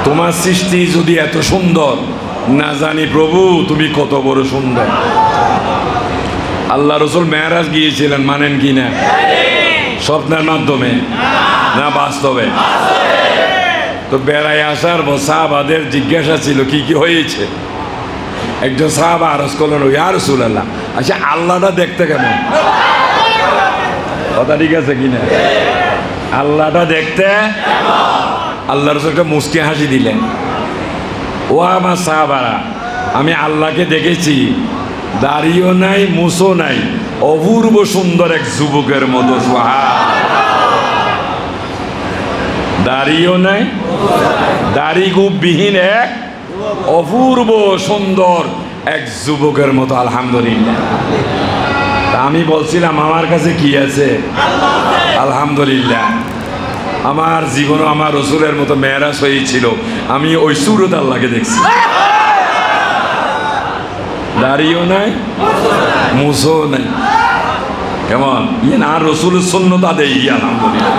তোমার সৃষ্টি যদি এত সুন্দর, না জানি প্রভু তুমি কত বড় সুন্দর। আল্লাহ রসুল মেরাজ গিয়েছিলেন, মানেন কি না? স্বপ্নের মাধ্যমে না বাস্তবে? তো বেড়ায় আসার সাহাবাদের জিজ্ঞাসা ছিল কি কি হয়েছে। একজন সাহাবা আরজ করলেন, ইয়া রাসূলুল্লাহ, আচ্ছা আল্লাহটা দেখতে কেমন? কথা ঠিক আছে কিনা? আল্লাহটা দেখতে আল্লাহ রসুল একটা মুস্কি হাসি দিলেন। ও আমার সাহাবারা, আমি আল্লাহকে দেখেছি, দাড়িও নাই, মুছও নাই, অপূর্ব সুন্দর এক যুবকের মতো। দাড়িও নাই, দাড়ি গুবিহীন এক অপূর্ব সুন্দর এক যুবকের মতো। আলহামদুলিল্লাহ। আমি বলছিলাম আমার কাছে কি আছে? আলহামদুলিল্লাহ। আমার জীবনও আমার রসুলের মতো মেরাজ হয়েছিল, আমি ওই সুরত আল্লাহকে দেখছি। দাড়িও নাই, মুছও নাই, কেমন না রসুলের সুন্নতা দেই। আলহামদুলিল্লাহ,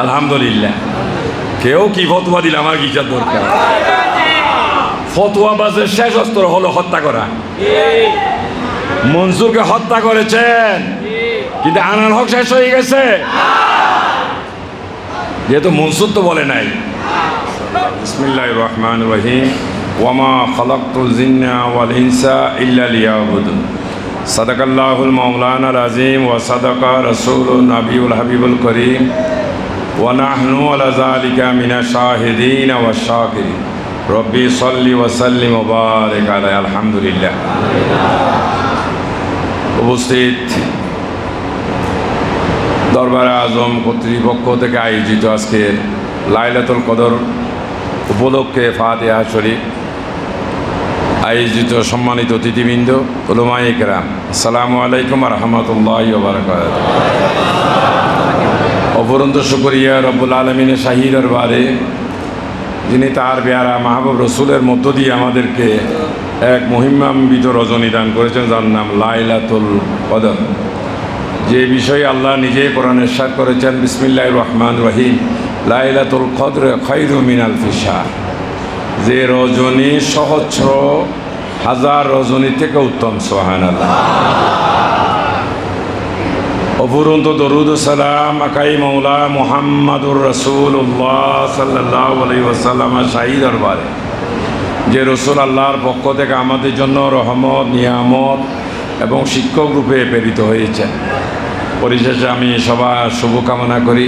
আলহামদুলিল্লাহ। কেউ কি ফতোয়া দিলে আমার কিসের দরকার? ফতোয়া বাজের শেষ অস্ত্র হলো হত্যা করা। মনসুরকে হত্যা করেছেন, কিন্তু আনার হক শেষ হয়ে গেছে, যেহেতু মনসুর তো বলে নাই। বিসমিল্লাহির রহমানির রহিম। ওয়ামা খালাকতুল জিন্না ওয়াল ইনসা ইল্লা লিয়াবুদুন। সাদাকাল্লাহুল মাওলানাল আযীম ওয়া সাদাকা রাসূলুন নবিয়ুল হাবিবুল করিম ওয়া নাহনু আলা যালিকা মিনাশ শাহিদিন ওয়াশ শাকিরিন। রব্বি সাল্লি ওয়া সাল্লিম ওয়া বারিক আলাইহি। আলহামদুলিল্লাহ। উপস্থিত দরবারে আজম কর্তৃপক্ষ থেকে আয়োজিত আজকের লাইলাতুল কদর উপলক্ষে ফাতিহা শরীফ আয়োজিত সম্মানিত অতিথিবৃন্দ, উলামায়ে কেরাম, আসসালামু আলাইকুম ওয়া রাহমাতুল্লাহি ওয়া বারাকাতুহু। অপরন্ত শুকরিয়া রব্বুল আলামিনের শাহী দরবারে, যিনি তার পেয়ারা মাহবুব রসুলের মধ্য দিয়ে আমাদেরকে এক মহিমান্বিত রজনী দান করেছেন, যার নাম লাইলাতুল কদর। যে বিষয়ে আল্লাহ নিজেই কোরআনে ইরশাদ করেছেন, বিসমিল্লাহির রহমানির রহিম, লাইলাতুল কদর খায়রুম মিন আলফি শাহর। যে রজনী সহস্র হাজার রজনী থেকে উত্তম। সুবহানাল্লাহ। অফুরন্ত দরুদ সালাম আকাই মৌলা মুহাম্মাদুর রাসূলুল্লাহ সাল্লাল্লাহু আলাইহি ওয়াসাল্লাম শাহী দরবারে, যে রসুল আল্লাহর পক্ষ থেকে আমাদের জন্য রহমত, নিয়ামত এবং শিক্ষক রূপে প্রেরিত হয়েছেন। পরিশেষে আমি সবার শুভকামনা করি,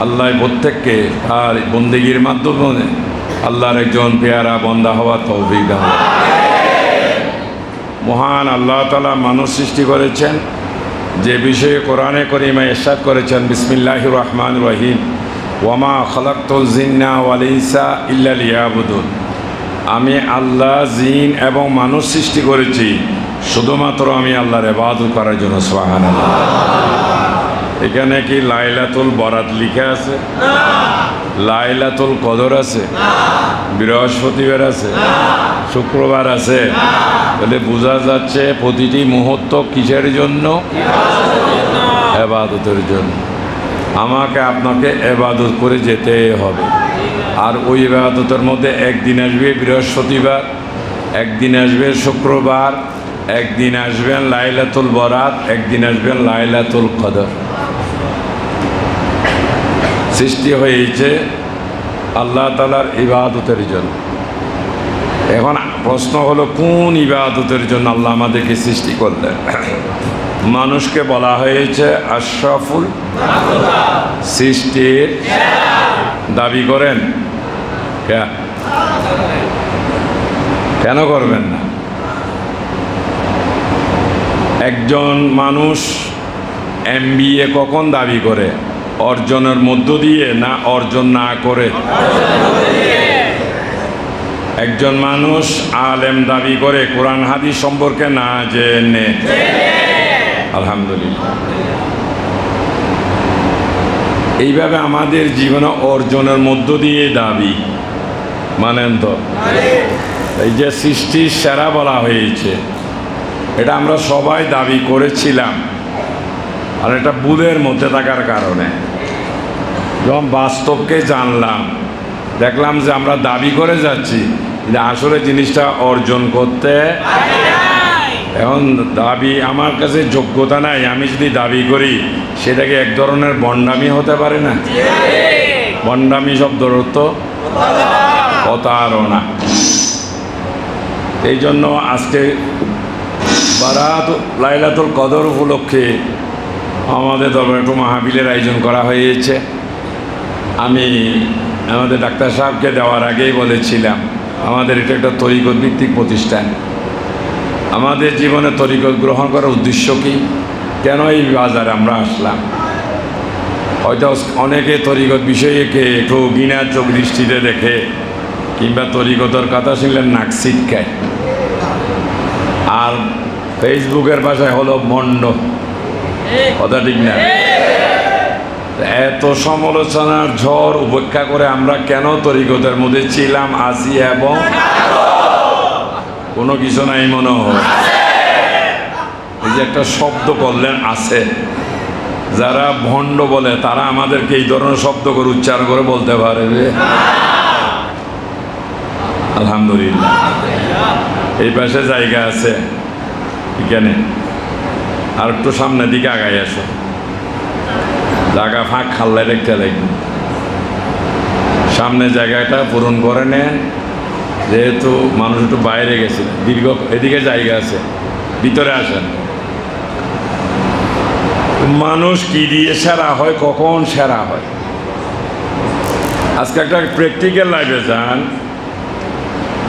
আল্লাহ প্রত্যেককে আর বন্দেগীর মাধ্যমে আল্লাহর একজন পেয়ারা বন্দা হওয়ার তৌফিক দান। মহান আল্লাহ তাআলা মানুষ সৃষ্টি করেছেন, যে বিষয়ে কোরআনে কারীমে ইরশাদ করেছেন, বিসমিল্লাহির রহমানির রহিম, ওয়ামা খালাকতুল জিন্না ওয়াল ইনসা ইল্লা লিয়াবুদুন। আমি আল্লাহ জিন এবং মানুষ সৃষ্টি করেছি শুধুমাত্র আমি আল্লাহর ইবাদত করার জন্য। সুবহানাল্লাহ। এখানে কি লাইলাতুল বরাত লিখা আছে? লাইলাতুল কদর আছে? বৃহস্পতিবার আছে? শুক্রবার আছে? তাহলে বোঝা যাচ্ছে প্রতিটি মুহূর্ত কিসের জন্য? ইবাদতের জন্য। আমাকে আপনাকে ইবাদত করে যেতে হবে। আর ওই ইবাদতের মধ্যে একদিন আসবে বৃহস্পতিবার, একদিন আসবে শুক্রবার, একদিন আসবেন লাইলাতুল বরাত, একদিন আসবেন লাইলাতুল কদর। সৃষ্টি হয়েছে আল্লাহ তাআলার ইবাদতের জন্য। এখন প্রশ্ন হলো, কোন ইবাদতের জন্য আল্লাহ আমাদেরকে সৃষ্টি করলেন? মানুষকে বলা হয়েছে আশরাফুল সৃষ্টির। দাবি করেন? কেন করবেন না? একজন মানুষ MBA কখন দাবি করে? অর্জনের মধ্য দিয়ে না অর্জন না করে? একজন মানুষ আলেম দাবি করে কোরআন হাদিস সম্পর্কে না জেনে। আলহামদুলিল্লাহ। এইভাবে আমাদের জীবনে অর্জনের মধ্য দিয়ে দাবি, মানেন তো? এই যে সৃষ্টির সেরা বলা হয়েছে, এটা আমরা সবাই দাবি করেছিলাম। আর এটা বুধের মধ্যে থাকার কারণে যখন বাস্তবকে জানলাম, দেখলাম যে আমরা দাবি করে যাচ্ছি, যে আসলে জিনিসটা অর্জন করতে এখন দাবি আমার কাছে যোগ্যতা নাই, আমি যদি দাবি করি সেটাকে এক ধরনের ভণ্ডামি হতে পারে না? ভণ্ডামি শব্দের অর্থ প্রতারণা। এই জন্য আজকে লাইলাতুল কদর উপলক্ষে আমাদের দরবারে একটু মাহফিলের আয়োজন করা হয়েছে। আমি আমাদের ডাক্তার সাহেবকে দেওয়ার আগেই বলেছিলাম, আমাদের এটা একটা তরিকত ভিত্তিক প্রতিষ্ঠান। আমাদের জীবনে তরিকত গ্রহণ করার উদ্দেশ্য কি, কেন এই বাজারে আমরা আসলাম? হয়তো অনেকে তরিকত বিষয়কে একটু ঘৃণার চোখ দৃষ্টিতে দেখে, কিংবা তরিকতর কথা শুনলেন নাক ছিটকায়, আর ফেসবুকের ভাষায় হলো মন্ড, কথা ঠিক না? এত সমালোচনার ঝড় উপেক্ষা করে আমরা কেন তরিকতের মধ্যে ছিলাম, আছি, এবং কোনো কিছু নাই মনে হয়। এই যে একটা শব্দ করলেন আছে, যারা ভণ্ড বলে তারা আমাদেরকে এই ধরনের শব্দ করে উচ্চারণ করে বলতে পারে যে আলহামদুলিল্লাহ। এই পাশে জায়গা আছে এখানে, আর একটু সামনের দিকে আগাই আসো, জায়গা ফাঁক খাল্লায় দেখতে লাগবে। সামনে জায়গাটা পূরণ করে নেন, যেহেতু মানুষ একটু বাইরে গেছে, দীর্ঘ এদিকে জায়গা আছে, ভিতরে আসেন। মানুষ কি দিয়ে সেরা হয়, কখন সেরা হয়? আজকে একটা প্র্যাকটিক্যাল লাইফে যান,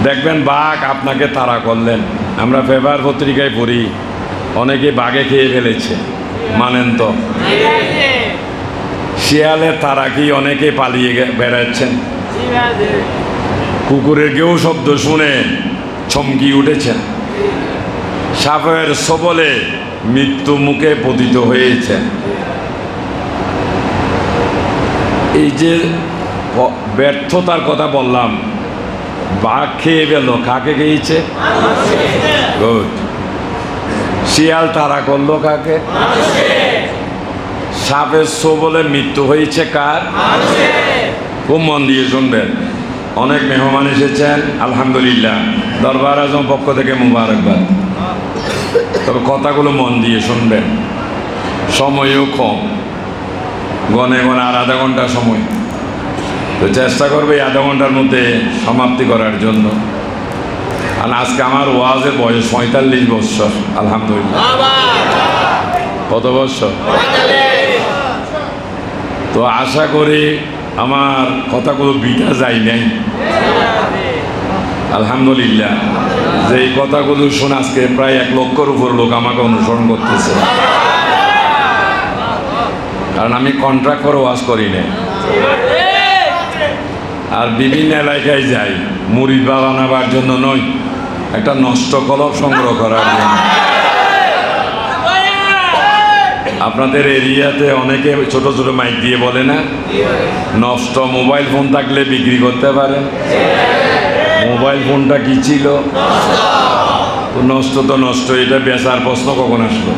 দেখবেন বাঘ আপনাকে তাড়া করলেন। আমরা পেপার পত্রিকায় পড়ি অনেকে বাঘে খেয়ে ফেলেছে, মানেন তো? শিয়ালে তারা কি অনেকে পালিয়ে বেড়াচ্ছেন। কুকুরের গেউ শব্দ শুনে চমকি উঠেছেন। সাপের সবলে মৃত্যু মুখে পতিত হয়েছে। এই যে ব্যর্থতার কথা বললাম, বাঘ খেয়ে গেল, কাকে খেয়েছে? গুড। শিয়াল তাড়া করলো কাকে? সাপের সবলে মৃত্যু হয়েছে কার? খুব মন দিয়ে শুনবেন, অনেক মেহমান এসেছেন, আলহামদুলিল্লাহ, দরবার আজম পক্ষ থেকে মুবারকবাদ। তবে কথাগুলো মন দিয়ে শুনবেন, সময়ও কম, গনে গনে আর আধা ঘন্টা সময়, তো চেষ্টা করবে আধা ঘন্টার মধ্যে সমাপ্তি করার জন্য। আর আজকে আমার ওয়াজের বয়স 45 বৎসর, আলহামদুলিল্লাহ। কত বৎসর? তো আশা করি আমার কথাগুলো বিটা যায় নাই, আলহামদুলিল্লাহ। যে এই কথাগুলো শুনে আজকে প্রায় 1 লক্ষের উপর লোক আমাকে অনুসরণ করতেছে, কারণ আমি কন্ট্রাক্ট করে ওয়াজ করি না। আর বিভিন্ন এলাকায় যাই মুরিদ বানাবার জন্য নয়, একটা নষ্ট কলব সংগ্রহ করার জন্য। আপনাদের এরিয়াতে অনেকে ছোট ছোট মাইক দিয়ে বলে না, নষ্ট মোবাইল ফোন থাকলে বিক্রি করতে পারেন। মোবাইল ফোনটা কি ছিল? তো নষ্ট তো নষ্ট, এটা বেচার প্রশ্ন কখন আসলো?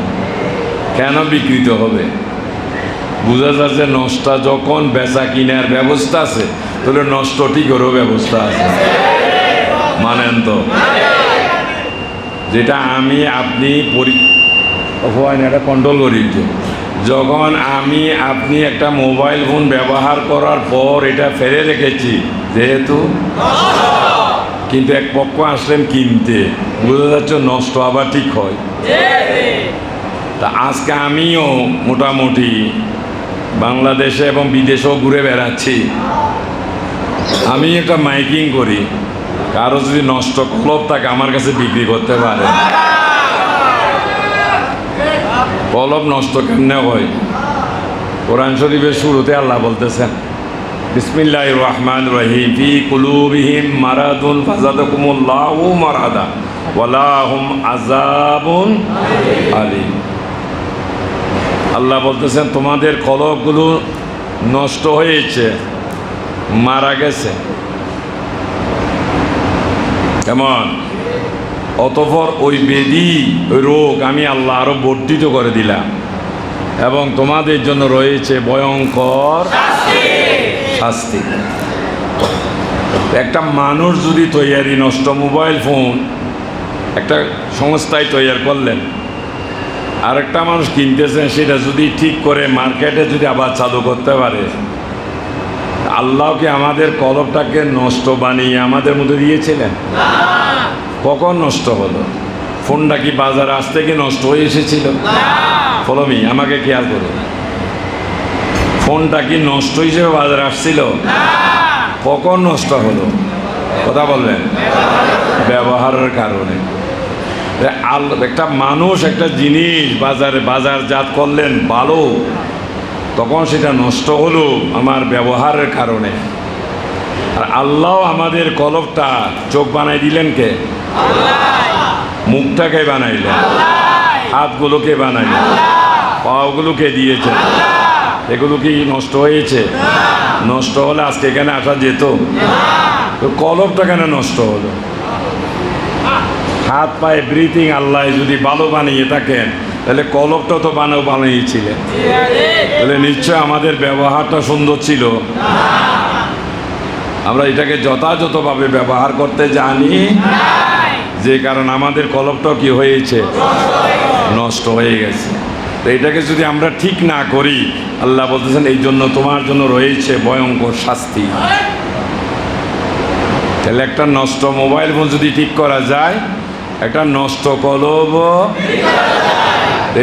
কেন বিকৃত হবে? বোঝা যাচ্ছে নষ্ট যখন বেচা কিনার ব্যবস্থা আছে, তাহলে নষ্ট ঠিকরও ব্যবস্থা আছে, মানেন তো? যেটা আমি আপনি এটা কন্ট্রোল করি। যখন আমি আপনি একটা মোবাইল ফোন ব্যবহার করার পর এটা ফেলে রেখেছি, যেহেতু কিন্তু এক পক্ষ আসলেন কিনতে, বোঝা যাচ্ছে নষ্ট আবার ঠিক হয়। তা আজকে আমিও মোটামুটি বাংলাদেশে এবং বিদেশেও ঘুরে বেড়াচ্ছি। আমি একটা মাইকিং করি, কারো যদি নষ্ট কলব থাকে আমার কাছে বিক্রি করতে পারে। কলব নষ্ট কেমনে হয়? কোরআন শরীফের শুরুতে আল্লাহ বলতেছেন, বিসমিল্লাহির রহমানির রহিম, ফি কুলুবিহিম মারাদুন ফাযাদাকুমুল্লাহু মারাদা ওয়ালাহুম আযাবুন আলীম। আল্লাহ বলতেছেন তোমাদের কলবগুলো নষ্ট হয়েছে, মারা গেছে। কেমন? অতঃপর ওই ব্যাধি, ওই রোগ আমি আল্লাহ আরো বর্ধিত করে দিলাম, এবং তোমাদের জন্য রয়েছে ভয়ঙ্কর শাস্তি। একটা মানুষ যদি তৈরি নষ্ট মোবাইল ফোন একটা সংস্থায় তৈরি করলেন, আরেকটা মানুষ কিনতেছেন, সেটা যদি ঠিক করে মার্কেটে যদি আবার চালু করতে পারে, আল্লাহকে আমাদের কলবটাকে নষ্ট বানিয়ে আমাদের মধ্যে দিয়েছিলেন? কখন নষ্ট হলো? ফোনটা কি বাজারে আসতে কি নষ্ট হয়ে এসেছিল? ফলমি আমাকে খেয়াল করো, ফোনটা কি নষ্ট হিসেবে বাজারে আসছিল? কখন নষ্ট হলো? কথা বলবেন। ব্যবহারের কারণে। একটা মানুষ একটা জিনিস বাজারজাত করলেন ভালো, তখন সেটা নষ্ট হলো আমার ব্যবহারের কারণে। আর আল্লাহ আমাদের কলবটা চোখ বানাই দিলেন কে? মুখটাকে বানাইলেন, হাতগুলোকে বানাইলেন, পাগুলোকে দিয়েছেন। এগুলো কি নষ্ট হয়েছে? নষ্ট হলে আজকে এখানে আসা যেত? তো কলবটা কেন নষ্ট হলো? হাত পায়ে ব্রিথিং আল্লাহ যদি ভালো বানিয়ে থাকেন, তাহলে কলবটা তো বানিয়েছিলেন, তাহলে নিশ্চয় আমাদের ব্যবহারটা সুন্দর ছিল। আমরা এটাকে যথাযথভাবে ব্যবহার করতে জানি, যে কারণ আমাদের কলবটাও কি হয়েছে? নষ্ট হয়ে গেছে। তো এটাকে যদি আমরা ঠিক না করি, আল্লাহ বলতেছেন এই জন্য তোমার জন্য রয়েছে ভয়ঙ্কর শাস্তি। তাহলে একটা নষ্ট মোবাইল ফোন যদি ঠিক করা যায়, একটা নষ্ট কলব,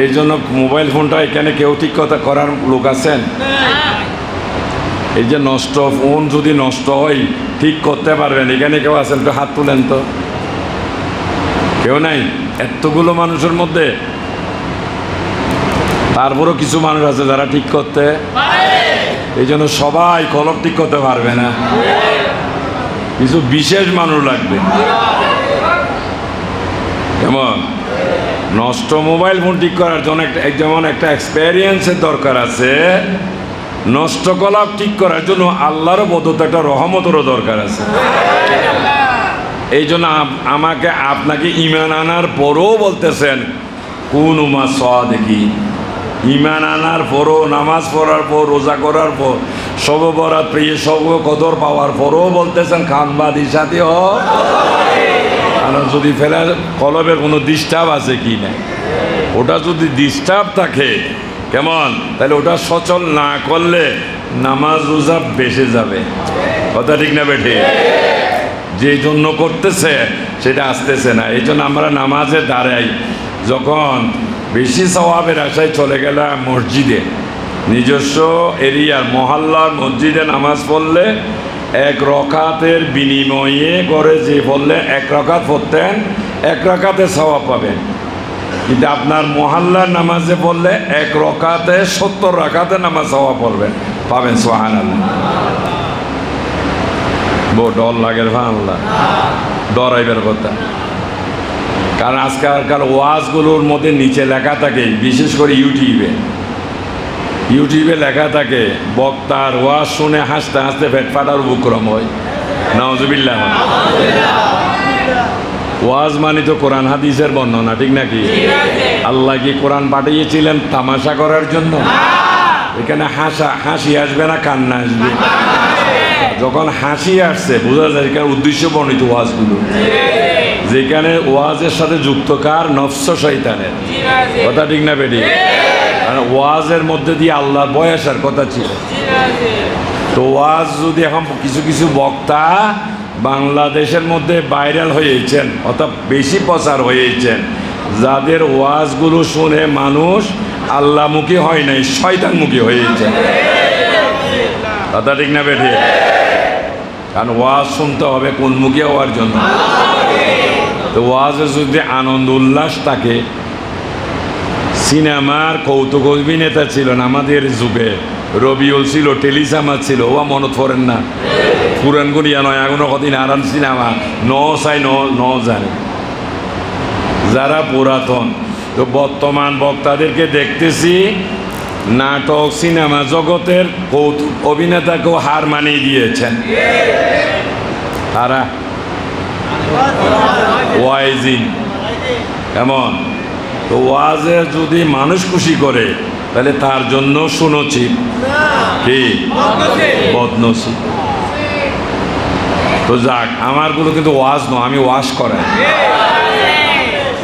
এই জন্য মোবাইল ফোনটা এখানে কেউ ঠিক করার লোক আছেন? এই যে নষ্ট ফোন যদি নষ্ট হয় ঠিক করতে পারবেন, এখানে কেউ আছেন? একটু হাত তুলেন তো। কেউ নাই? এতগুলো মানুষের মধ্যে তারপরও কিছু মানুষ আছে যারা ঠিক করতে, এই জন্য সবাই কলব ঠিক করতে পারবে না, কিছু বিশেষ মানুষ লাগবে। কেমন? নষ্ট মোবাইল ফোন ঠিক করার জন্য যেমন একটা এক্সপেরিয়েন্সের দরকার আছে, নষ্ট কলব ঠিক করার জন্য আল্লাহরও বদত একটা রহমতেরও দরকার আছে। এই জন্য আমাকে আপনাকে ঈমান আনার পরও বলতেছেন কোন উমা দেখি, ঈমান আনার পরও, নামাজ পড়ার পর, রোজা করার পর, সব বরাত পেয়ে সব কদর পাওয়ার পরও বলতেছেন খানবাদীর সাথে হ। কারণ যদি ফেলার কলবের কোনো ডিস্টার্ব আছে কি না, ওটা যদি ডিস্টার্ব থাকে, কেমন, তাহলে ওটা সচল না করলে নামাজ রোজা বেঁচে যাবে। কথা ঠিক না বেঠে? যে জন্য করতেছে সেটা আসতেছে না। এই জন্য আমরা নামাজে দাঁড়াই, যখন বেশি সওয়াবের আশায় চলে গেলাম মসজিদে, নিজস্ব এরিয়ার মহল্লার মসজিদে নামাজ পড়লে এক রকাতের বিনিময়ে করে যে পড়লে এক রকাত পড়তেন, এক রকাতে সওয়াব পাবেন। কিন্তু আপনার মহল্লার নামাজে পড়লে এক রকাতে 70 রাকাতে নামাজ সওয়াব পড়বেন, পাবেন। সুবহানাল্লাহ। বড় ডর লাগে ভাঙলা, ডরাইবার কথা। কারণ আজকালকার ওয়াজগুলোর মধ্যে নিচে লেখা থাকে, বিশেষ করে ইউটিউবে লেখা থাকে বক্তার ওয়াজ শুনে হাসতে হাসতে পেট ফাটার উপক্রম হয়। নাউজুবিল্লাহ। ওয়াজ মানে তো কোরআন হাদিসের বর্ণনা, ঠিক নাকি? আল্লাহ কি কোরআন পাঠিয়েছিলেন তামাশা করার জন্য? এখানে হাসি আসবে না কান্না আসবে? যখন হাসি আসছে বোঝা যায় এখানে উদ্দেশ্য বর্ণিত ওয়াজগুলো, যেখানে ওয়াজের সাথে যুক্ত কার? নফস শয়তানের। কথা ঠিক না বেটি? ওয়াজের মধ্যে দিয়ে আল্লাহর ভয় আসার কথা ছিল। তো ওয়াজ যদি এখন কিছু কিছু বক্তা বাংলাদেশের মধ্যে ভাইরাল হয়েছেন, অর্থাৎ বেশি প্রচার হয়েছেন, যাদের ওয়াজগুলো শুনে মানুষ আল্লাহমুখী হয় নাই, শয়তানমুখী হয়েছে। কথা ঠিক না বেটি? কারণ ওয়াজ শুনতে হবে কোন মুখী হওয়ার জন্য। তো ওয়াজে যদি আনন্দ উল্লাস থাকে, সিনেমার কৌতুক অভিনেতা ছিলেন আমাদের যুগে, রবিউল ছিল, টেলিসামাজ ছিল, ও মনত পড়েন না? পুরান গুনিয়া নয়, এখনো কদিন আরাম সিনেমা ন জানে যারা পুরাতন। তো বর্তমান বক্তাদেরকে দেখতেছি নাটক সিনেমা জগতের কৌতুক অভিনেতাকেও হার মানিয়ে দিয়েছেন। তারা ওয়াইজিন কেমন? তো ওয়াজে যদি মানুষ খুশি করে, তাহলে তার জন্য সুনসিব কি বদনসিব। তো তো যাক, আমারগুলো কিন্তু ওয়াজ নয়, আমি ওয়াশ করাই,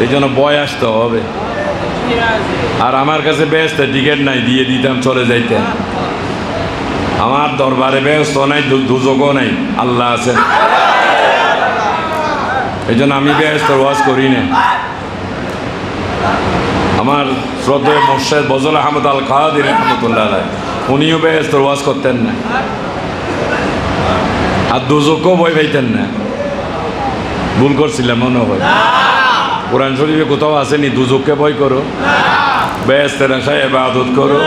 এই জন্য বয় আসতে হবে। আর আমার কাছে ব্যস্ত টিকিট নাই, দিয়ে দিতাম চলে যাইতেন। আমার দরবারে ব্যস্ত নাই, দুযোগও নাই, আল্লাহ আছেন। এই জন্য আমি ব্যস্ত ওয়াজ করি না। আমার শ্রদ্ধেয় মোর্শেদ ফজল আহমদ আল কাদির রহমতুল্লাহ আলাইহ, উনিও ব্যস্ত ওয়াজ করতেন না, আর দুযোগও বই পাইতেন না। ভুল করছিলাম মনে হয়। কোরআন শরীফে কোথাও আসেনি দুযোগকে ভয় করো, ব্যস্তের আশায় ইবাদত করো।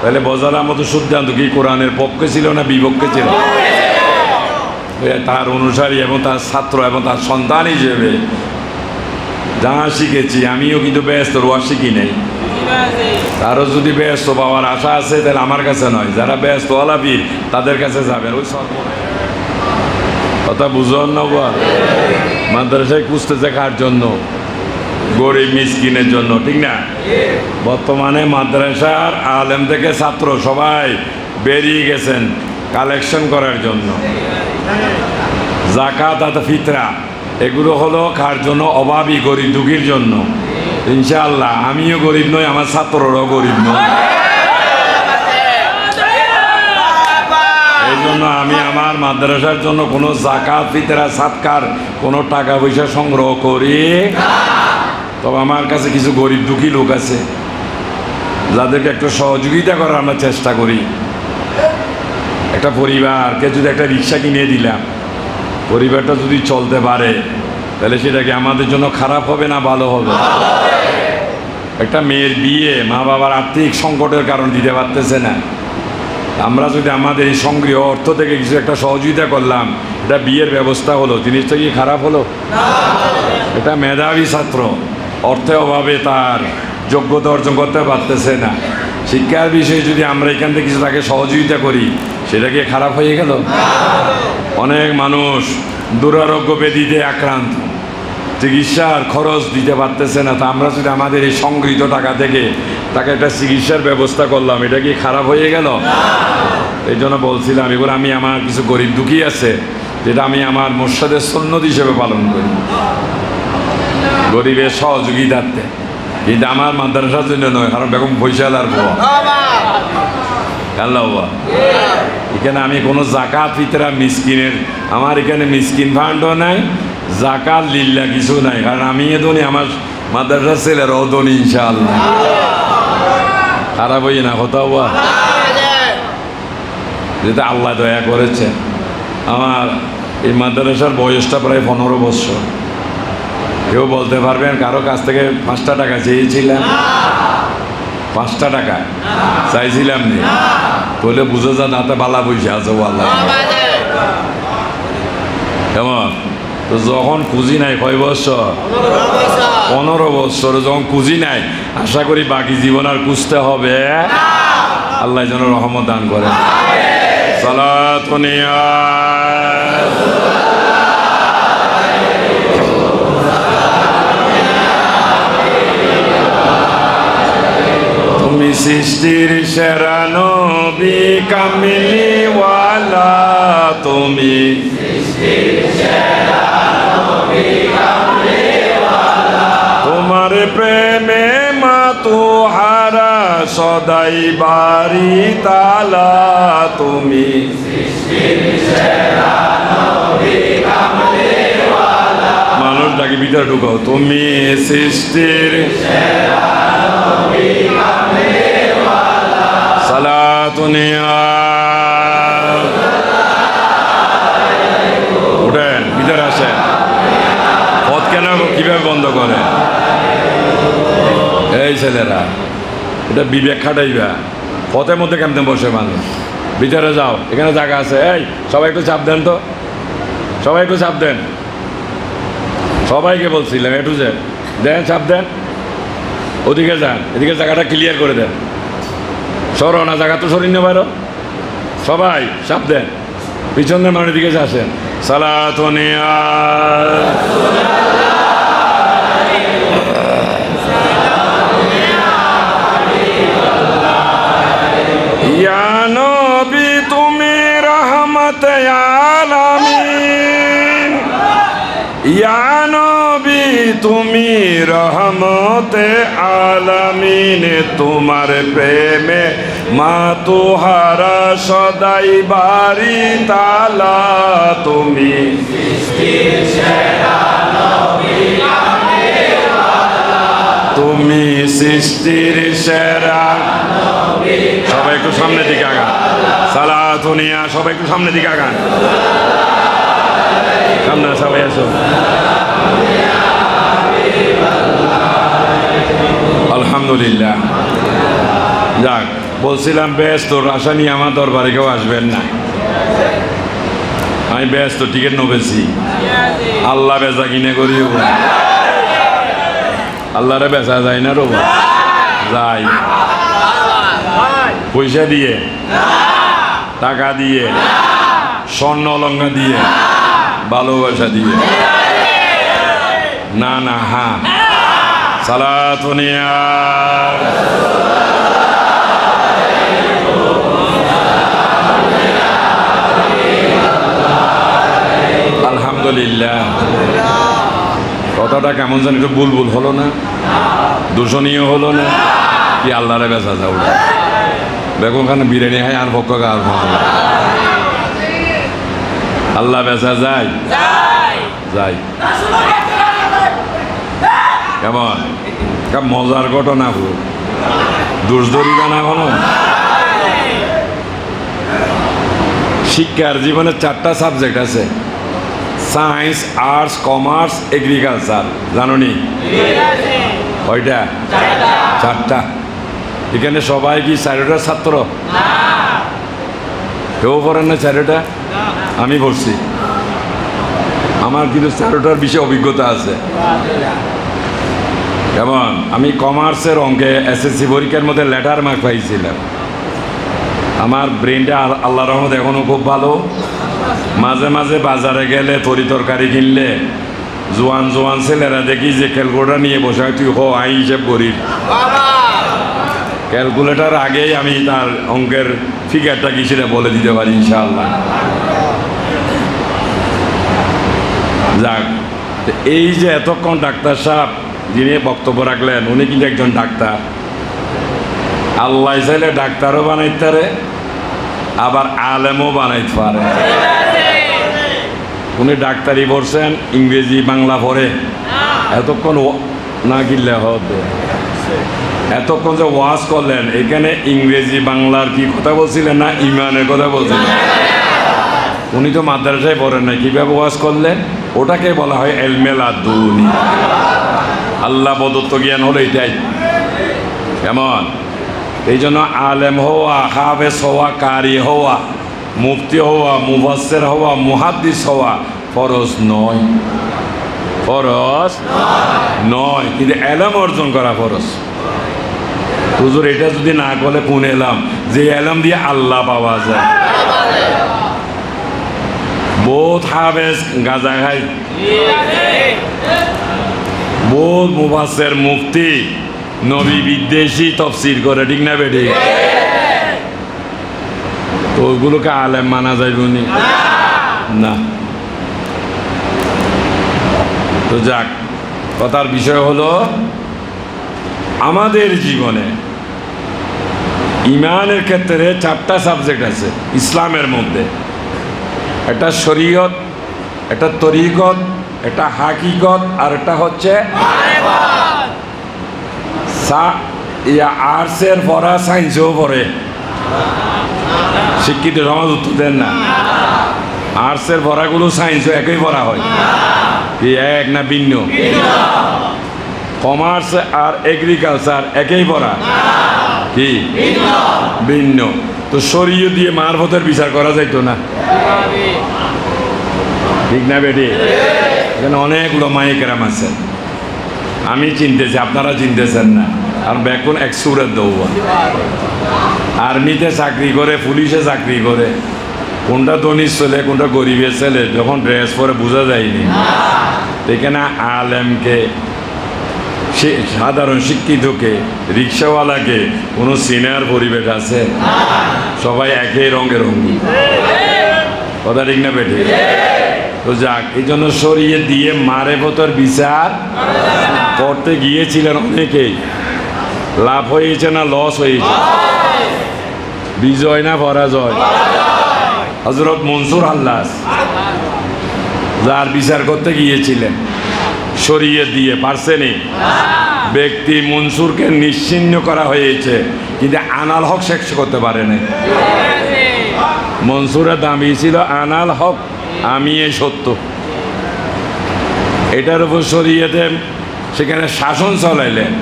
তাহলে ফজল আহমদ সিদ্ধান্ত কি কোরআনের পক্ষে ছিল না বিপক্ষে ছিল? তার অনুসারী এবং তার ছাত্র এবং তার সন্তান হিসেবে যা শিখেছি, আমিও কিন্তু ব্যস্ত ওয়াজ শিখি নাই। তারও যদি ব্যস্ত পাওয়ার আশা আছে তাহলে আমার কাছে নয়, যারা ব্যস্ত আলাপির তাদের কাছে যাবেন। ওই কথা বুঝুন না, মাদ্রাসায় খুঁজতেছে কার জন্য? গরিব মিসকিনের জন্য, ঠিক না? বর্তমানে মাদ্রাসার আলেম থেকে ছাত্র সবাই বেরিয়ে গেছেন কালেকশন করার জন্য। যাকাত আর ফিতরা এগুলো হলো কার জন্য? অভাবী গরিব দুঃখীর জন্য। ইনশাআল্লাহ আমিও গরিব নই, আমার ছাত্ররাও গরিব নয়। এই জন্য আমি আমার মাদ্রাসার জন্য কোনো যাকাত ফিতরা সাদকার কোনো টাকা পয়সা সংগ্রহ করি। তবে আমার কাছে কিছু গরিব দুঃখী লোক আছে যাদেরকে একটু সহযোগিতা করার আমরা চেষ্টা করি। একটা পরিবারকে যদি একটা রিক্সা কিনে দিলাম, পরিবারটা যদি চলতে পারে তাহলে সেটা কি আমাদের জন্য খারাপ হবে না ভালো হবে? একটা মেয়ের বিয়ে মা বাবার আর্থিক সংকটের কারণ দিতে পারতেছে না, আমরা যদি আমাদের এই সংগ্রহ অর্থ থেকে কিছু একটা সহযোগিতা করলাম, এটা বিয়ের ব্যবস্থা হলো, জিনিসটা কি খারাপ হলো? এটা মেধাবী ছাত্র, অর্থের অভাবে তার যোগ্যতা অর্জন করতে পারতেছে না, শিক্ষার বিষয়ে যদি আমরা এখান থেকে কিছু তাকে সহযোগিতা করি, সেটা কি খারাপ হয়ে গেল? অনেক মানুষ দুরারোগ্য ব্যাধিতে আক্রান্ত, চিকিৎসার খরচ দিতে পারতেছে না, তা আমরা যদি আমাদের এই সংগৃহীত টাকা থেকে তাকে একটা চিকিৎসার ব্যবস্থা করলাম, এটা কি খারাপ হয়ে গেল? এই জন্য বলছিলাম এগুলো আমি আমার কিছু গরিব দুঃখী আছে যেটা আমি আমার মুর্শিদের সুন্নত হিসেবে পালন করি, গরিবের সহযোগিতার্থে। কিন্তু আমার মাদ্রাসার জন্য নয়, কারণ বেগম ফৈসালার বউ আল্লাহ, এখানে আমি কোনো যাকাত ফিতরা মিসকিনের, আমার এখানে মিসকিন ফান্ডও নাই, যাকাত লিল্লা কিছু নাই, কারণ আমি ধনী, আমার মাদ্রাসার ছেলেরাও ধনী ইনশাআল্লাহ। খারাপ হই না কোথাও, যেটা আল্লাহ দয়া করেছে। আমার এই মাদ্রাসার বয়সটা প্রায় 15 বছর। কেউ বলতে পারবেন কারো কাছ থেকে 5টা টাকা চেয়েছিলাম? 5টা টাকা চাইছিলাম নি? বলে বুঝো যা দাঁতে বালা বসে আছে আল্লাহ। কেমন? তো যখন পুঁজি নাই, কয় বছর? 15 বছর। যখন পুঁজি নাই, আশা করি বাকি জীবন আর খুঁজতে হবে। আল্লাহ যেন রহমত দান করে। সালাত তুমি সৃষ্টির সেরা নবী কামিলিওয়ালা, তুমি তোমার প্রেমে মাতুহারা সদাই বাড়ি তালা, তুমি মানুষ ডাকি ভিতরে ঢুকো, তুমি সৃষ্টির সালাতুনিয়া। উঠেন, ভিতরে আসেন। পথ কেন কিভাবে বন্ধ করে এই ছেলেরা? এটা বিবেক খাটাইবা, পথের মধ্যে কেমন বসে মানুষ। ভিতরে যাও, এখানে জায়গা আছে। এই সবাই একটু চাপ দেন তো, সবাই একটু চাপ দেন, সবাইকে বলছিলাম একটু যে দেন, চাপ দেন। ওদিকে যান, এদিকে জায়গাটা ক্লিয়ার করে দেন। সরো না, জায়গা তো সরিয়ে নেবার, সবাই চাপ দেন। পিছনের মানুষের দিকে আসেন। সালাতুনিয়া ইয়া নবী তুমি রহমত আলামিন। ইয়া নবী তুমি রহমতে আলামিন, তোমার প্রেমে মাতুহারা সদাই বাড়ি তালা, তুমি তুমি সৃষ্টির সেরা। সবাই একটু সামনে দিকে আগান, সালাতুনিয়া সবাই একটু সামনে দিকে আগান, সামনে সবাই আসো। আলহামদুলিল্লাহ। যাক, বলছিলাম ব্যস্ত, আশা নিয়ে আমার দরবারে কেউ আসবেন না। আমি ব্যস্ত, টিকিট নেবেছি। আল্লাহ বেচা কিনে করি, আল্লাহরে বেচা যায় না রোবা, যাই পয়সা দিয়ে, টাকা দিয়ে, স্বর্ণ অলঙ্কার দিয়ে, ভালোবাসা দিয়ে, না না, হ্যাঁ। সালাতুনিয়া আলহামদুলিল্লাহ। কথাটা কেমন যেন একটু বুলবুল হলো না, দূষণীয় হলো না, কি আল্লাহরে বেচা যাও বেগম খান বিরিয়ানি হয় আর পক্ষ আর আল্লাহ বেচা যায়, যাই কেমন মজার ঘটনা, দুর্ধরিবা না কোনো। শিক্ষার জীবনে 4টা সাবজেক্ট আছে, সায়েন্স, আর্টস, কমার্স, এগ্রিকালচার, জানো নি? ওইটা 4টা। এখানে সবাই কি 4টার ছাত্র? কেউ পড়েন না 4টা? আমি পড়ছি, আমার কিন্তু 4টার বিষয়ে অভিজ্ঞতা আছে। কেমন? আমি কমার্সের অঙ্কে এসএসসি পরীক্ষার মধ্যে লেটার মার্ক পাইছিলাম। আমার ব্রেনটা আল্লাহর রহমত এখনও খুব ভালো। মাঝে মাঝে বাজারে গেলে তরি তরকারি কিনলে জোয়ান জোয়ান ছেলেরা দেখি যে ক্যালকুলেটার নিয়ে বসে, তুই হো আই হিসেব করি। ক্যালকুলেটার আগেই আমি তার অঙ্কের ফিগারটা কি সেটা বলে দিতে পারি ইনশাআল্লাহ। যাক, এই যে এতক্ষণ ডাক্তার সাহেব যিনি বক্তব্য রাখলেন, উনি কিন্তু একজন ডাক্তার। আল্লাহ চাইলে ডাক্তারও বানাইতে পারে, আবার আলেমও বানাইতে পারে। উনি ডাক্তারি পড়ছেন, ইংরেজি বাংলা পড়ে। এতক্ষণ না কিনলে হবে, এতক্ষণ যে ওয়াজ করলেন, এখানে ইংরেজি বাংলার কি কথা বলছিলেন না ইমানের কথা বলছিলেন? উনি তো মাদ্রাসায় পড়েন না, কীভাবে ওয়াজ করলেন? ওটাকে বলা হয় এলমে লাদুনি। আল্লাহ প্রদত্ত জ্ঞান হলো এটাই। কেমন? এই জন্য আলেম হওয়া, হাফেজ হওয়া, কারি হওয়া, মুফতি হওয়া, মুফাসসির হওয়া, মুহাদ্দিস হওয়া ফরজ নয়, ফরজ নয়, কিন্তু এলম অর্জন করা ফরজ। হুজুর এটা যদি না করলে কোন এলাম, যে এলম দিয়ে আল্লাহ পাওয়া যায়। বহুত হাফেজ গাঁজা খাই, বহুত মুফাসসির মুফতি নবী বিদ্বেষী তফসির করে, ঠিক না বেটি? তো ওইগুলোকে আলেম মানা যাইব না। তো যাক, কথার বিষয় হলো আমাদের জীবনে ইমানের ক্ষেত্রে 4টা সাবজেক্ট আছে ইসলামের মধ্যে। একটা শরীয়ত, একটা তরিকত, একটা হাকিকত, আর একটা হচ্ছে আর্টসের পড়া সায়েন্সেও পড়ে। শিক্ষিত সমাজ উত্তর দেন না। আর্টসের পড়াগুলো সায়েন্সও একই পড়া হয় কি এক না ভিন্ন? কমার্স আর এগ্রিকালচার একই পড়া কি ভিন্ন? তো শরীয়ত দিয়ে মারফতের বিচার করা যাইতো না, ঠিক না বেটি? এখানে অনেক লোমাই কেরাম আছেন, আমি চিনতেছি, আপনারা চিনতেছেন না। আর বেকুন এক সুরের দৌড়া, আর্মিতে চাকরি করে, পুলিশে চাকরি করে, কোনটা ধনীর ছেলে কোনটা গরিবের ছেলে যখন ড্রেস পরে বোঝা যায়নি। এখানে আলেমকে, সাধারণ শিক্ষিতকে, রিক্সাওয়ালাকে কোনো সিনিয়র পরিবেশ আছে? সবাই একই রঙের রঙিন, কথা ঠিক না বেঠে? তো যাক, এই জন্য সরিয়ে দিয়ে মারেফতের বিচার করতে গিয়েছিলেন অনেকেই। লাভ হয়েছে না লস হয়েছে? বিজয় না পরাজয়? হযরত মনসুর আল্লাস যার বিচার করতে গিয়েছিলেন সরিয়ে দিয়ে পারছেনি, ব্যক্তি মনসুরকে নিশ্চিহ্ন করা হয়েছে, কিন্তু আনাল হক শেষ করতে পারে নাই। মনসুরের দাবি ছিল আনাল হক, আমি এই সত্য। এটার উপর শরীয়তে সেখানে শাসন চালাইলেন।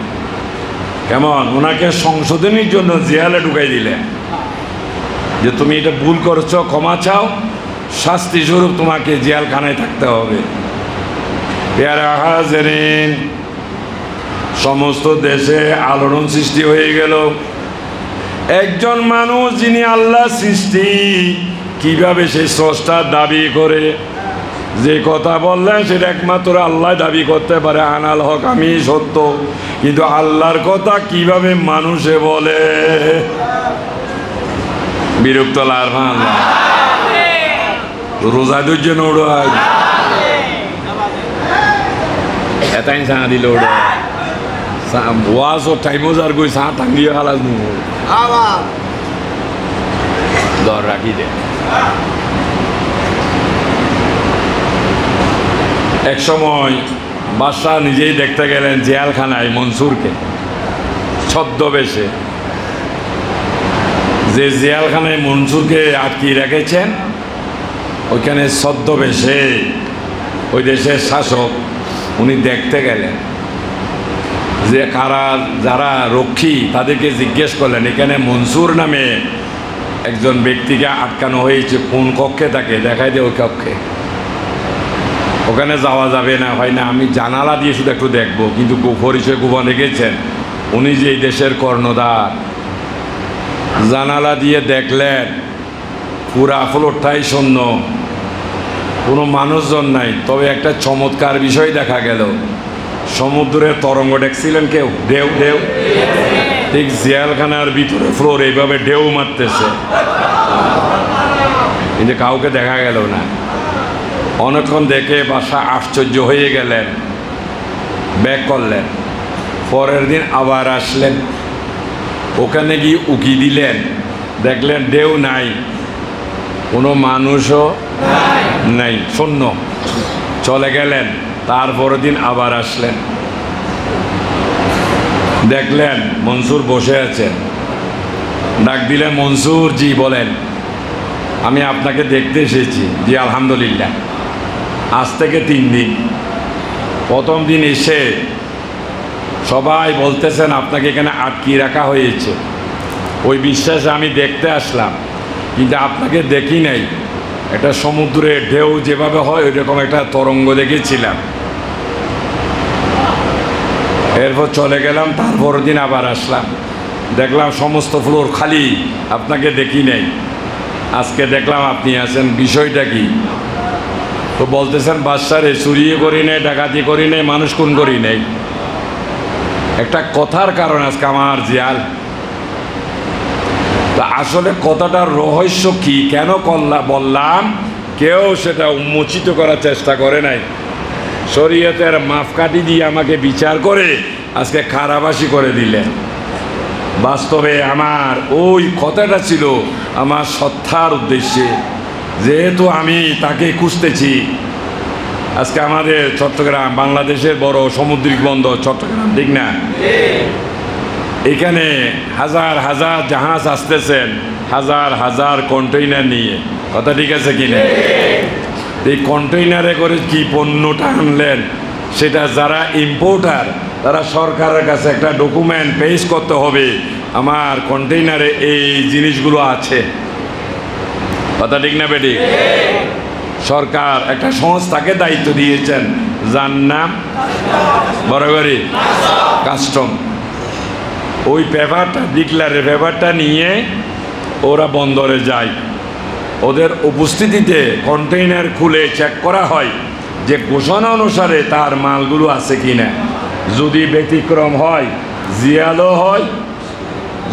কেমন? ওনাকে সংশোধনীর জন্য জেলে ঢুকাই দিলেন, যে তুমি এটা ভুল করছো, ক্ষমা চাও, শাস্তি স্বরূপ তোমাকে জেলখানায় থাকতে হবে। পেয়ারা হাজেরিন, সমস্ত দেশে আলোড়ন সৃষ্টি হয়ে গেল। একজন মানুষ যিনি আল্লাহ সৃষ্টি, কিভাবে সেই স্রষ্টার দাবি করে? যে কথা বললেন সেটা একমাত্র আল্লাহ দাবি করতে পারে, আনাল হক, আমি সত্য। কিন্তু আল্লাহর কথা কিভাবে মানুষে বলে? বিরক্ত লারভান রোজা দুর্য নোড়ায় এটাই চা দিল ওয়াজ ও টাইমও যার গই চা টাঙ্গিয়ে খালাস নি দর রাখি দে। এক সময় বাদশাহ নিজেই দেখতে গেলেন জেলখানায় মনসুরকে ছদ্মবেশে। যে জেলখানায় মনসুরকে আটকিয়ে রেখেছেন ওইখানে ছদ্মবেশে ওই দেশের শাসক উনি দেখতে গেলেন যে কারা যারা রক্ষী, তাদেরকে জিজ্ঞেস করলেন এখানে মনসুর নামে একজন ব্যক্তিকে আটকানো হয়েছে, কোন কক্ষে তাকে দেখাই দে ওই কক্ষে। ওখানে যাওয়া যাবে না, হয় না, আমি জানালা দিয়ে শুধু একটু দেখবো। কিন্তু পরিচয় গোপন রেখেছেন, উনি যে এই দেশের কর্ণধার। জানালা দিয়ে দেখলেন পুরা ফ্লোরটাই শূন্য, কোনো মানুষজন নাই। তবে একটা চমৎকার বিষয় দেখা গেল, সমুদ্রের তরঙ্গ দেখছিলেন কেউ? ঢেউ ঢেউ, ঠিক জেলখানার ভিতরে ফ্লোর এইভাবে ঢেউ মারতেছে, কিন্তু কাউকে দেখা গেল না। অনেকক্ষণ দেখে বাদশা আশ্চর্য হয়ে গেলেন, ব্যাক করলেন। পরের দিন আবার আসলেন, ওখানে গিয়ে উকি দিলেন, দেখলেন ঢেউ নাই, কোনো মানুষও নাই, শূন্য। চলে গেলেন। তারপরের দিন আবার আসলেন, দেখলেন মনসুর বসে আছেন। ডাক দিলেন, মনসুর জি বলেন, আমি আপনাকে দেখতে এসেছি। জি আলহামদুলিল্লাহ। আজ থেকে 3 দিন। প্রথম দিন এসে সবাই বলতেছেন আপনাকে এখানে আটকিয়ে রাখা হয়েছে। ওই বিশ্বাসে আমি দেখতে আসলাম, কিন্তু আপনাকে দেখি নাই। একটা সমুদ্রে ঢেউ যেভাবে হয় ওইরকম একটা তরঙ্গ দেখেছিলাম। এরপর চলে গেলাম। তারপরের দিন আবার আসলাম, দেখলাম সমস্ত ফ্লোর খালি, আপনাকে দেখি নাই। আজকে দেখলাম আপনি আছেন, বিষয়টা কি? তো বলতেছেন বাদশারে চুরিয়ে করি নাই, ডাকাতি করি নাই, মানুষ খুন করি নাই। একটা কথার কারণে আজকে আমার জিয়াল। তা আসলে কথাটার রহস্য কি, কেন বললাম, কেউ সেটা উন্মোচিত করার চেষ্টা করে নাই। শরীয়তের মাপকাঠি দিয়ে আমাকে বিচার করে আজকে খারাবাসি করে দিলেন। বাস্তবে আমার ওই কথাটা ছিল আমার সত্তার উদ্দেশ্যে, যেহেতু আমি তাকে খুঁজতেছি। আজকে আমাদের চট্টগ্রাম বাংলাদেশের বড় সামুদ্রিক বন্দর চট্টগ্রাম, ঠিক না? এখানে হাজার হাজার জাহাজ আসতেছেন, হাজার হাজার কন্টেইনার নিয়ে, কথা ঠিক আছে কিনা? এই কন্টেইনারে করে কি পণ্যটা আনলেন, সেটা যারা ইম্পোর্টার তারা সরকারের কাছে একটা ডকুমেন্ট পেশ করতে হবে, আমার কন্টেইনারে এই জিনিসগুলো আছে, কথা ঠিক না বেটি? সরকার একটা সংস্থাকে দায়িত্ব দিয়েছেন, যার নাম বরাবরই কাস্টম। ওই পেপারটা, ডিক্লারের পেপারটা নিয়ে ওরা বন্দরে যায়। ওদের উপস্থিতিতে কন্টেইনার খুলে চেক করা হয় যে ঘোষণা অনুসারে তার মালগুলো আছে কিনা। যদি ব্যতিক্রম হয়, জিয়ালও হয়,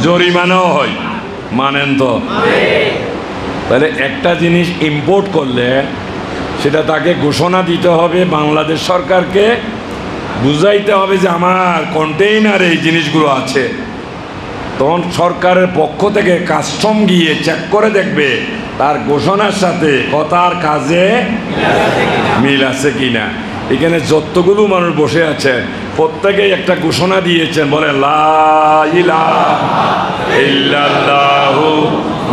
জরিমানাও হয়। মানেন তো? তাহলে একটা জিনিস ইম্পোর্ট করলে সেটা তাকে ঘোষণা দিতে হবে, বাংলাদেশ সরকারকে বুঝাইতে হবে যে আমার কন্টেইনারে এই জিনিসগুলো আছে। তখন সরকারের পক্ষ থেকে কাস্টম গিয়ে চেক করে দেখবে তার ঘোষণার সাথে কথার কাজে মিল আছে কিনা। এখানে যতগুলো মানুষ বসে আছেন প্রত্যেকেই একটা ঘোষণা দিয়েছেন, বলে লা ইলাহা ইল্লাল্লাহু